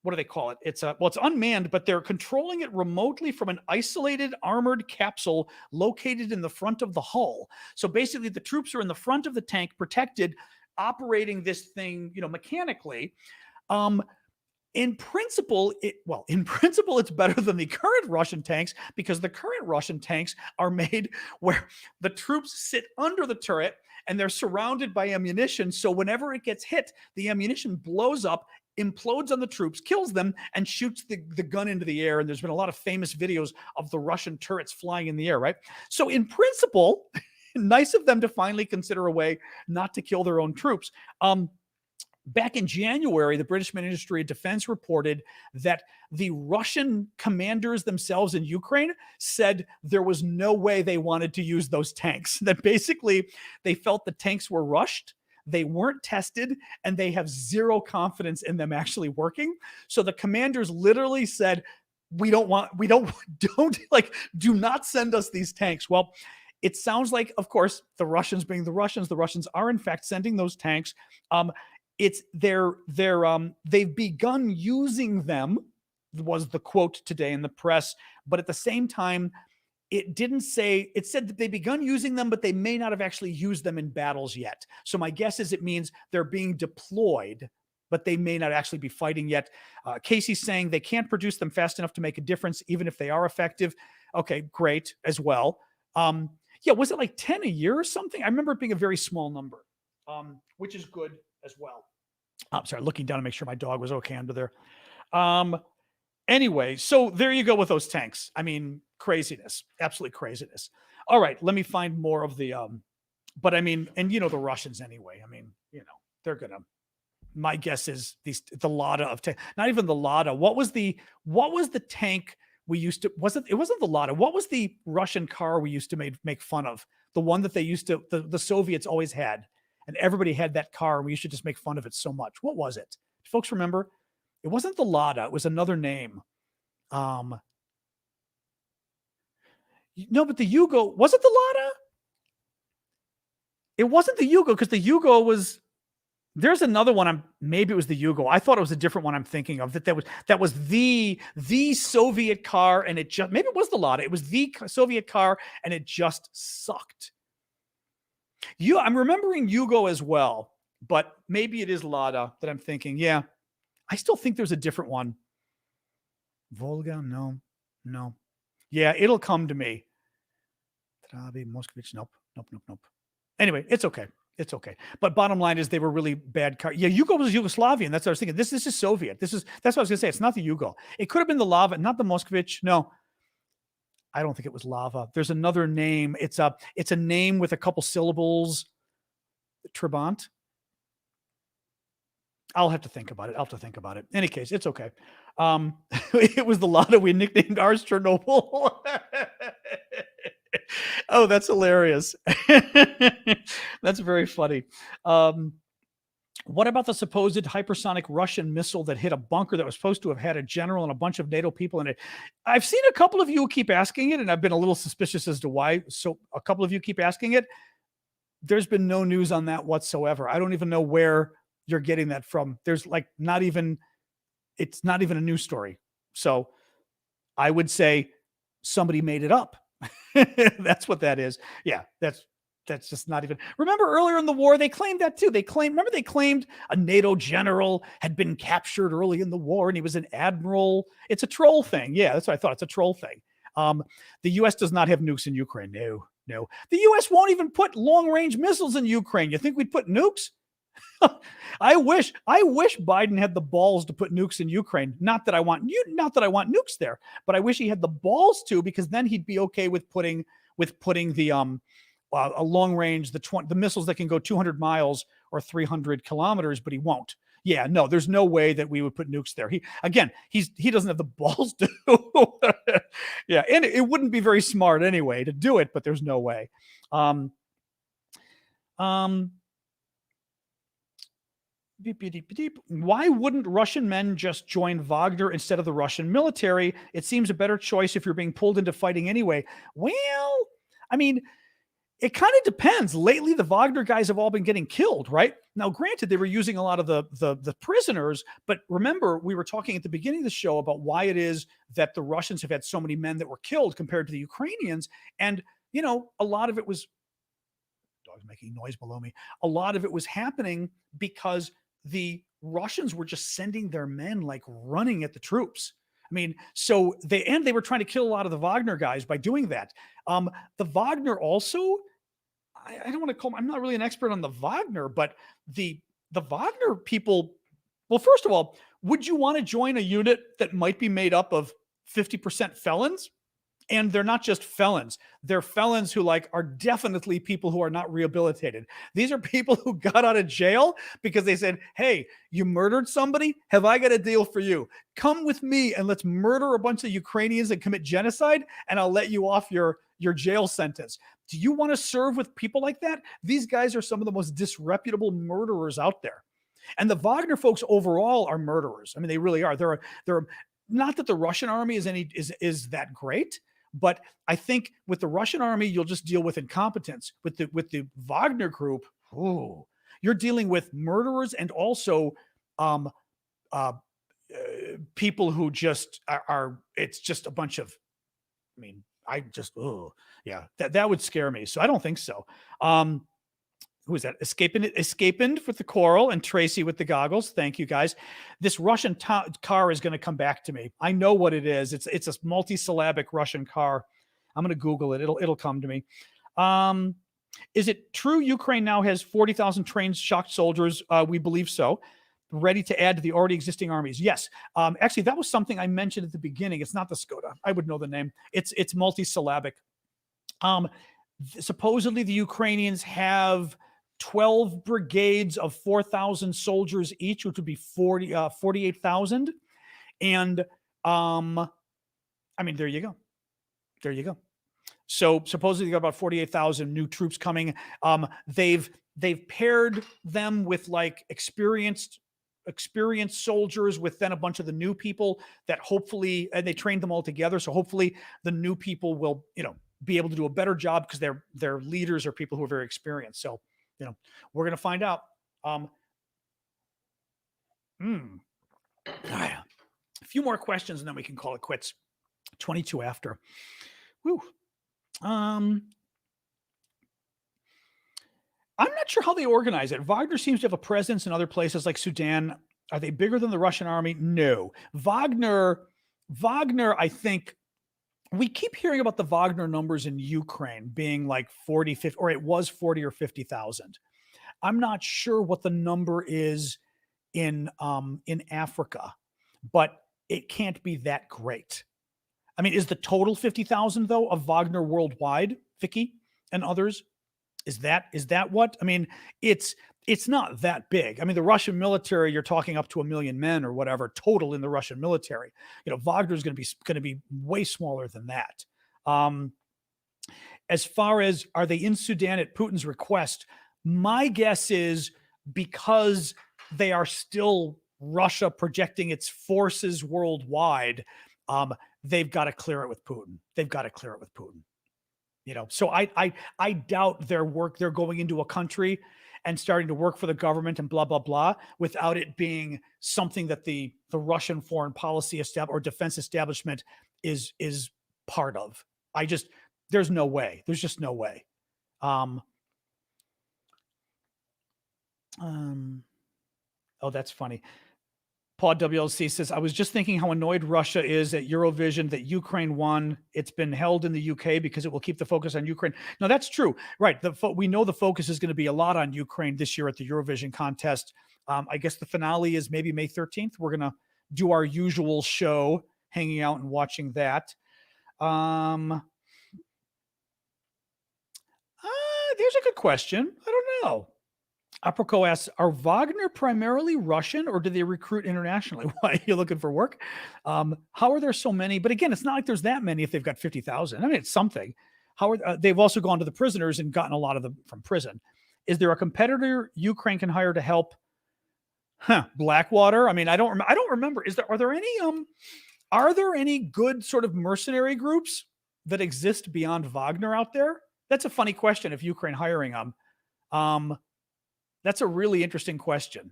what do they call it? It's unmanned, but they're controlling it remotely from an isolated armored capsule located in the front of the hull. So basically the troops are in the front of the tank, protected, operating this thing, mechanically. In principle, it's better than the current Russian tanks because the current Russian tanks are made where the troops sit under the turret and they're surrounded by ammunition. So whenever it gets hit, the ammunition blows up, implodes on the troops, kills them, and shoots the gun into the air. And there's been a lot of famous videos of the Russian turrets flying in the air, right? So in principle, nice of them to finally consider a way not to kill their own troops. Back in January, the British Ministry of Defense reported that the Russian commanders themselves in Ukraine said there was no way they wanted to use those tanks, that basically they felt the tanks were rushed, they weren't tested, and they have zero confidence in them actually working. So the commanders literally said, do not send us these tanks. Well, it sounds like, of course, the Russians being the Russians are in fact sending those tanks. They've begun using them, was the quote today in the press, but at the same time, it said that they begun using them, but they may not have actually used them in battles yet. So my guess is it means they're being deployed, but they may not actually be fighting yet. Casey's saying they can't produce them fast enough to make a difference, even if they are effective. Okay, great as well. Was it like 10 a year or something? I remember it being a very small number, which is good as well. I'm sorry, looking down to make sure my dog was okay under there. Anyway, so there you go with those tanks. I mean, craziness, absolutely craziness. All right, let me find more of the, but I mean, and the Russians anyway. I mean, they're gonna. My guess is the Lada of tank, not even the Lada. What was the tank we used to? It wasn't the Lada. What was the Russian car we used to make fun of? The one that they used to the Soviets always had. And everybody had that car. We should just make fun of it so much. What was it? Do folks remember? It wasn't the Lada. It was another name. No, but the Yugo, was it the Lada? It wasn't the Yugo because the Yugo was, there's another one. Maybe it was the Yugo. I thought it was a different one I'm thinking of, that was the Soviet car. And maybe it was the Lada. It was the Soviet car and it just sucked. I'm remembering Yugo as well, but maybe it is Lada that I'm thinking. Yeah, I still think there's a different one. Volga, no. Yeah, it'll come to me. Trabi, Moskovich, nope. Anyway, it's okay. But bottom line is they were really bad cars. Yeah, Yugo was Yugoslavian. That's what I was thinking. This is Soviet. That's what I was gonna say. It's not the Yugo. It could have been the Lava, not the Moskovich. No, I don't think it was Lava. There's another name. It's a name with a couple syllables. Trabant. I'll have to think about it. In any case, it's okay. It was the Lada we nicknamed ours Chernobyl. Oh, that's hilarious. That's very funny. What about the supposed hypersonic Russian missile that hit a bunker that was supposed to have had a general and a bunch of NATO people in it? I've seen a couple of you keep asking it, and I've been a little suspicious as to why. So a couple of you keep asking it. There's been no news on that whatsoever. I don't even know where you're getting that from. There's like it's not even a news story. So I would say somebody made it up. That's what that is. Yeah, that's just not even. Remember earlier in the war, they claimed that too. They claimed a NATO general had been captured early in the war and he was an admiral. It's a troll thing. Yeah, that's what I thought. It's a troll thing. The US does not have nukes in Ukraine. No. The US won't even put long-range missiles in Ukraine. You think we'd put nukes? I wish Biden had the balls to put nukes in Ukraine. Not that I want nukes there, but I wish he had the balls to, because then he'd be okay with putting the a long range, the missiles that can go 200 miles or 300 kilometers, but he won't. Yeah, no, there's no way that we would put nukes there. He doesn't have the balls to. Yeah, and it wouldn't be very smart anyway to do it, but there's no way. Why wouldn't Russian men just join Wagner instead of the Russian military? It seems a better choice if you're being pulled into fighting anyway. Well, I mean, it kind of depends. Lately, the Wagner guys have all been getting killed, right? Now, granted, they were using a lot of the prisoners, but remember, we were talking at the beginning of the show about why it is that the Russians have had so many men that were killed compared to the Ukrainians. And, a lot of it was, dog's making noise below me. A lot of it was happening because the Russians were just sending their men like running at the troops. I mean, so they were trying to kill a lot of the Wagner guys by doing that. The Wagner also, I don't want to call them, I'm not really an expert on the Wagner, but the Wagner people, well, first of all, would you want to join a unit that might be made up of 50% felons? And they're not just felons. They're felons who are definitely people who are not rehabilitated. These are people who got out of jail because they said, hey, you murdered somebody? Have I got a deal for you? Come with me and let's murder a bunch of Ukrainians and commit genocide, and I'll let you off your jail sentence. Do you want to serve with people like that? These guys are some of the most disreputable murderers out there. And the Wagner folks overall are murderers. I mean, they really are. They're not that the Russian army is that great. But I think with the Russian army, you'll just deal with incompetence. With the Wagner group, you're dealing with murderers and also people who just are. It's just a bunch of. I mean, that would scare me. So I don't think so. Who is that? Escaping with the coral, and Tracy with the goggles. Thank you, guys. This Russian car is going to come back to me. I know what it is. It's a multisyllabic Russian car. I'm going to Google it. It'll come to me. Is it true Ukraine now has 40,000 trained shock soldiers? We believe so. Ready to add to the already existing armies. Yes. Actually, that was something I mentioned at the beginning. It's not the Skoda. I would know the name. It's multisyllabic. Supposedly the Ukrainians have 12 brigades of 4,000 soldiers each, which would be 48,000. And I mean, there you go. So supposedly they got about 48,000 new troops coming. They've paired them with experienced soldiers with then a bunch of the new people that hopefully, and they trained them all together. So hopefully the new people will, be able to do a better job because their leaders are people who are very experienced. So, we're going to find out. A few more questions and then we can call it quits. 22 after. Woo. I'm not sure how they organize it. Wagner seems to have a presence in other places like Sudan. Are they bigger than the Russian army? No. Wagner, I think we keep hearing about the Wagner numbers in Ukraine being like 40, 50, or it was 40 or 50,000. I'm not sure what the number is in Africa, but it can't be that great. I mean, is the total 50,000 though of Wagner worldwide, Vicky and others? Is that what? I mean, it's not that big. I mean, the Russian military, you're talking up to 1 million men or whatever total in the Russian military. Wagner is going to be way smaller than that. As far as are they in Sudan at Putin's request, my guess is because they are still Russia projecting its forces worldwide, they've got to clear it with Putin. So I doubt they're going into a country and starting to work for the government and blah, blah, blah, without it being something that the Russian foreign policy or defense establishment is part of. There's no way. There's just no way. Oh, that's funny. Paul WLC says, I was just thinking how annoyed Russia is at Eurovision that Ukraine won. It's been held in the UK because it will keep the focus on Ukraine. No, that's true. Right. We know the focus is going to be a lot on Ukraine this year at the Eurovision contest. I guess the finale is maybe May 13th. We're going to do our usual show, hanging out and watching that. There's a good question. I don't know. Aproco asks, are Wagner primarily Russian or do they recruit internationally? Why are you looking for work? How are there so many? But again, it's not like there's that many if they've got 50,000. I mean, it's something. They've also gone to the prisoners and gotten a lot of them from prison. Is there a competitor Ukraine can hire to help? Blackwater. I mean, I don't remember. Are there any good sort of mercenary groups that exist beyond Wagner out there? That's a funny question. If Ukraine hiring them, that's a really interesting question.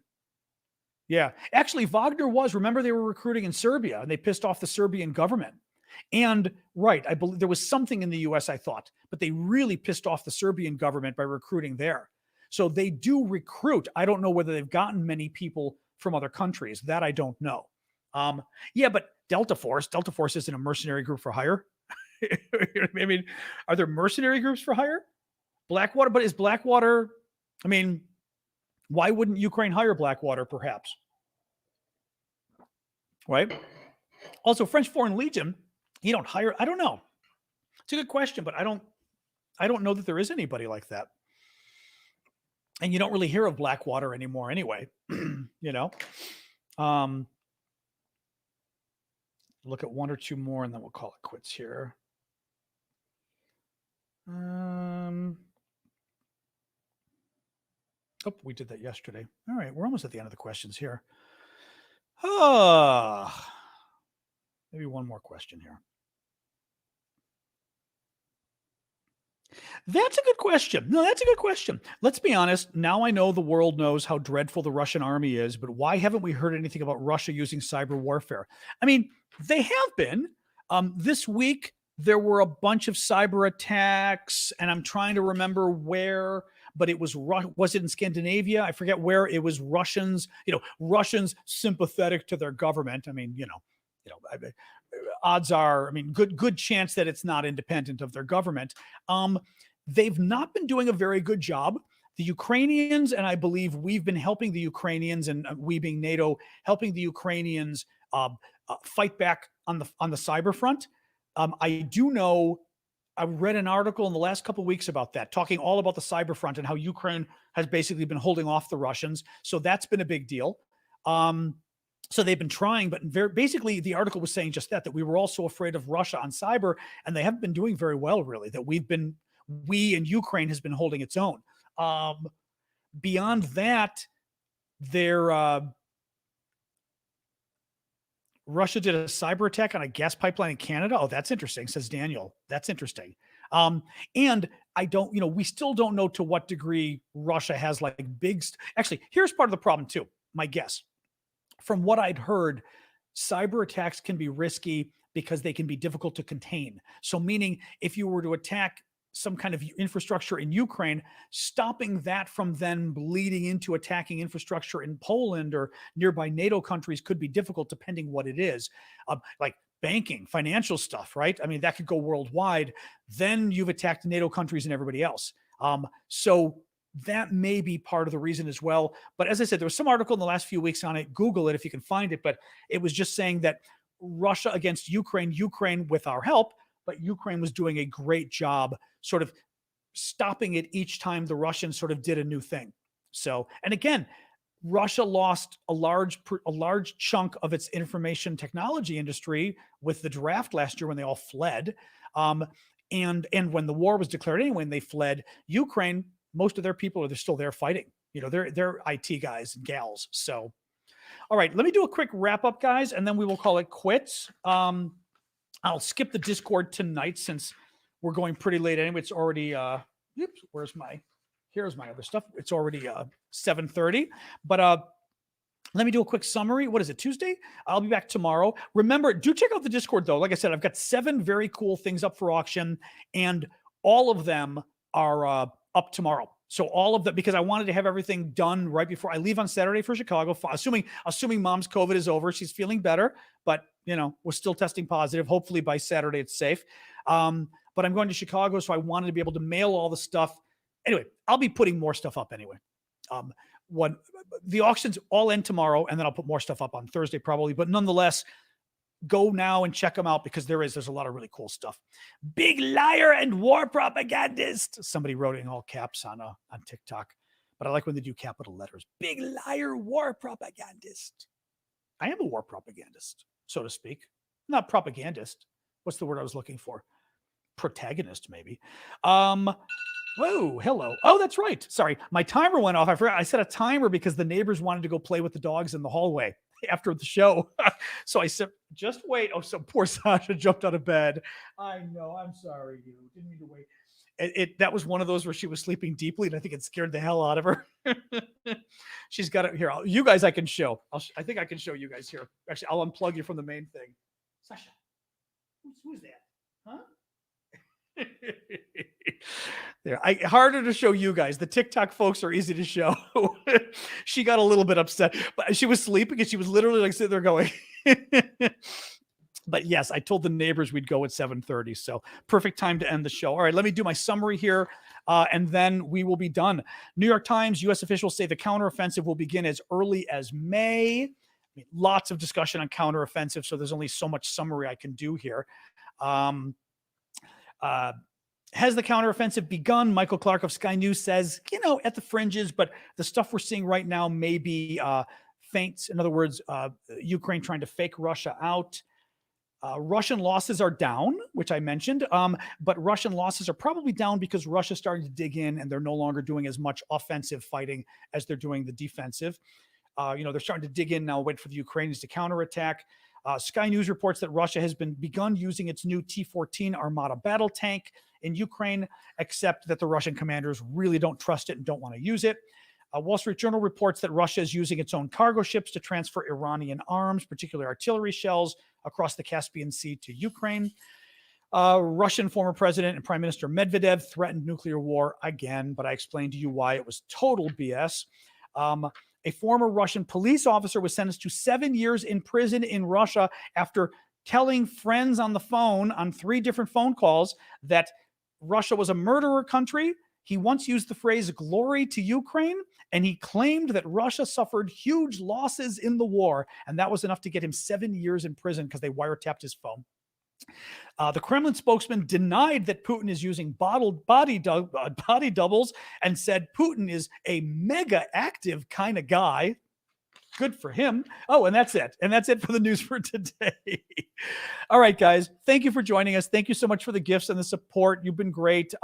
Yeah, actually, Wagner remember they were recruiting in Serbia and they pissed off the Serbian government. And right, I believe there was something in the US, I thought, but they really pissed off the Serbian government by recruiting there. So they do recruit. I don't know whether they've gotten many people from other countries. That I don't know. Yeah, but Delta Force isn't a mercenary group for hire. I mean, are there mercenary groups for hire? Blackwater, but is Blackwater, I mean, why wouldn't Ukraine hire Blackwater, perhaps? Right? Also, French Foreign Legion, you don't hire. I don't know. It's a good question, but I don't know that there is anybody like that. And you don't really hear of Blackwater anymore anyway. Look at one or two more and then we'll call it quits here. Oh, we did that yesterday. All right, we're almost at the end of the questions here. Maybe one more question here. That's a good question. No, that's a good question. Let's be honest. Now I know the world knows how dreadful the Russian army is, but why haven't we heard anything about Russia using cyber warfare? I mean, they have been. This week, there were a bunch of cyber attacks, and I'm trying to remember where, but it was it in Scandinavia? I forget where. It was Russians sympathetic to their government. I mean, odds are, I mean, good chance that it's not independent of their government. They've not been doing a very good job. The Ukrainians, and I believe we've been helping the Ukrainians, and we being NATO, helping the Ukrainians fight back on the cyber front. I do know, I read an article in the last couple of weeks about that, talking all about the cyber front and how Ukraine has basically been holding off the Russians. So that's been a big deal. So they've been trying, but basically the article was saying just that we were all so afraid of Russia on cyber, and they haven't been doing very well, really, that we and Ukraine has been holding its own. Beyond that, Russia did a cyber attack on a gas pipeline in Canada. Oh, that's interesting, says Daniel. That's interesting. And we still don't know to what degree Russia has like actually, here's part of the problem too, my guess. From what I'd heard, cyber attacks can be risky because they can be difficult to contain. So meaning if you were to attack some kind of infrastructure in Ukraine, stopping that from then bleeding into attacking infrastructure in Poland or nearby NATO countries could be difficult depending what it is. Like banking, financial stuff, right? I mean, that could go worldwide. Then you've attacked NATO countries and everybody else. So that may be part of the reason as well. But as I said, there was some article in the last few weeks on it. Google it if you can find it. But it was just saying that Russia against Ukraine with our help, but Ukraine was doing a great job sort of stopping it each time the Russians sort of did a new thing. So, and again, Russia lost a large chunk of its information technology industry with the draft last year when they all fled. And when the war was declared anyway, and they fled, Ukraine, most of their people they're still there fighting. They're IT guys and gals. So, all right, let me do a quick wrap up, guys, and then we will call it quits. I'll skip the Discord tonight since we're going pretty late anyway. It's already, here's my other stuff. It's already 7:30, but let me do a quick summary. What is it, Tuesday? I'll be back tomorrow. Remember, do check out the Discord though. Like I said, I've got 7 very cool things up for auction and all of them are up tomorrow. So all of that, because I wanted to have everything done right before I leave on Saturday for Chicago, assuming mom's COVID is over. She's feeling better, but we're still testing positive. Hopefully by Saturday it's safe. But I'm going to Chicago, so I wanted to be able to mail all the stuff. Anyway, I'll be putting more stuff up anyway. When the auctions all end tomorrow, and then I'll put more stuff up on Thursday probably. But nonetheless, go now and check them out because there's a lot of really cool stuff. Big liar and war propagandist. Somebody wrote it in all caps on TikTok, but I like when they do capital letters. Big liar, war propagandist. I am a war propagandist, so to speak. Not propagandist. What's the word I was looking for? Protagonist, maybe. Whoa, hello. Oh, that's right. Sorry, my timer went off. I forgot. I set a timer because the neighbors wanted to go play with the dogs in the hallway after the show. So I said, just wait. Oh, so poor Sasha jumped out of bed. I know. I'm sorry, you didn't need to wait. That was one of those where she was sleeping deeply, and I think it scared the hell out of her. She's got it here. You guys, I can show. I think I can show you guys here. Actually, I'll unplug you from the main thing. Sasha, who's that? Huh? There, harder to show you guys. The TikTok folks are easy to show. She got a little bit upset, but she was sleeping and she was literally like sitting there going. But yes, I told the neighbors we'd go at 7:30, so perfect time to end the show. All right, let me do my summary here, and then we will be done. New York Times, U.S. officials say the counteroffensive will begin as early as May. I mean, lots of discussion on counteroffensive, so there's only so much summary I can do here. Has the counteroffensive begun? Michael Clark of Sky News says, at the fringes, but the stuff we're seeing right now may be feints. In other words, Ukraine trying to fake Russia out. Russian losses are down, which I mentioned, but Russian losses are probably down because Russia's starting to dig in and they're no longer doing as much offensive fighting as they're doing the defensive. They're starting to dig in now, wait for the Ukrainians to counterattack. Sky News reports that Russia has begun using its new T-14 Armata battle tank in Ukraine, except that the Russian commanders really don't trust it and don't want to use it. Wall Street Journal reports that Russia is using its own cargo ships to transfer Iranian arms, particularly artillery shells, across the Caspian Sea to Ukraine. Russian former President and Prime Minister Medvedev threatened nuclear war again, but I explained to you why it was total BS. A former Russian police officer was sentenced to 7 years in prison in Russia after telling friends on the phone on 3 different phone calls that Russia was a murderer country. He once used the phrase glory to Ukraine, and he claimed that Russia suffered huge losses in the war, and that was enough to get him 7 years in prison because they wiretapped his phone. The Kremlin spokesman denied that Putin is using body doubles and said Putin is a mega active kind of guy. Good for him. Oh, and that's it. And that's it for the news for today. All right, guys. Thank you for joining us. Thank you so much for the gifts and the support. You've been great.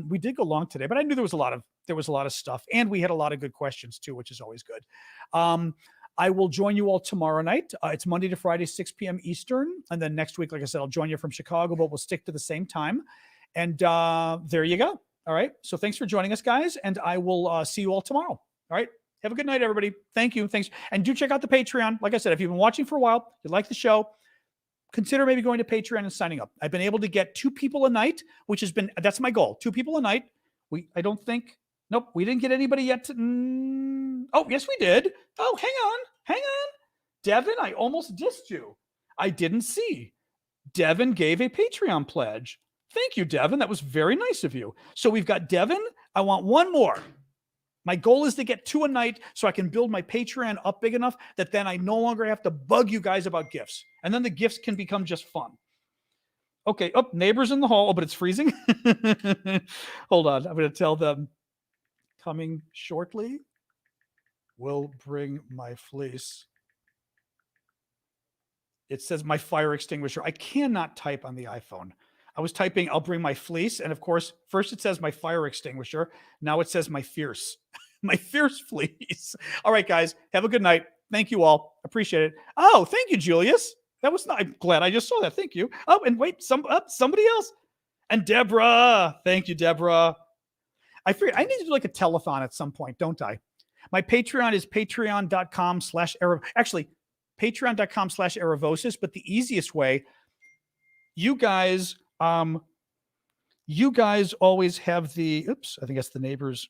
We did go long today, but I knew there was a lot of stuff, and we had a lot of good questions too, which is always good. I will join you all tomorrow night. It's Monday to Friday, 6 p.m. Eastern. And then next week, like I said, I'll join you from Chicago, but we'll stick to the same time. And there you go. All right. So thanks for joining us, guys. And I will see you all tomorrow. All right. Have a good night, everybody. Thank you. Thanks. And do check out the Patreon. Like I said, if you've been watching for a while, you like the show, consider maybe going to Patreon and signing up. I've been able to get 2 people a night, which has been, that's my goal. 2 people a night. Nope, we didn't get anybody yet. Oh, yes, we did. Oh, hang on. Devin, I almost dissed you. I didn't see. Devin gave a Patreon pledge. Thank you, Devin. That was very nice of you. So we've got Devin. I want 1 more. My goal is to get 2 a night so I can build my Patreon up big enough that then I no longer have to bug you guys about gifts. And then the gifts can become just fun. Okay. Oh, neighbors in the hall. Oh, but it's freezing. Hold on. I'm going to tell them coming shortly. Will bring my fleece. It says my fire extinguisher. I cannot type on the iPhone. I was typing, I'll bring my fleece. And of course, first it says my fire extinguisher. Now it says my fierce fleece. All right, guys, have a good night. Thank you all. Appreciate it. Oh, thank you, Julius. That was I'm glad I just saw that. Thank you. Oh, and wait, somebody else. And Deborah. Thank you, Deborah. I figured I need to do like a telethon at some point, don't I? My Patreon is patreon.com/Aravosis. Actually, patreon.com/Aravosis. But the easiest way, you guys always have the, oops, I think that's the neighbors.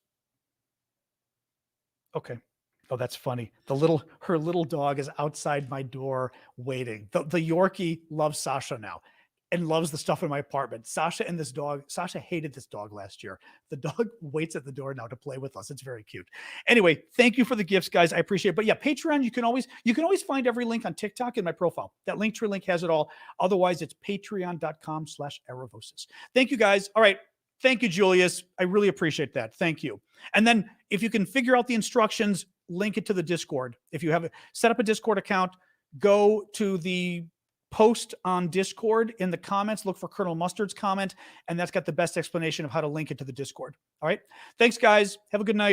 Okay. Oh, that's funny. Her little dog is outside my door waiting. The Yorkie loves Sasha now and loves the stuff in my apartment. Sasha hated this dog last year. The dog waits at the door now to play with us. It's very cute. Anyway, thank you for the gifts, guys. I appreciate it. But yeah, Patreon, you can always find every link on TikTok in my profile. That Linktree link has it all. Otherwise, it's patreon.com/Aravosis. Thank you, guys. All right. Thank you, Julius. I really appreciate that. Thank you. And then if you can figure out the instructions, link it to the Discord. If you have set up a Discord account, go to the post on Discord in the comments, look for Colonel Mustard's comment, and that's got the best explanation of how to link it to the Discord. All right. Thanks, guys. Have a good night.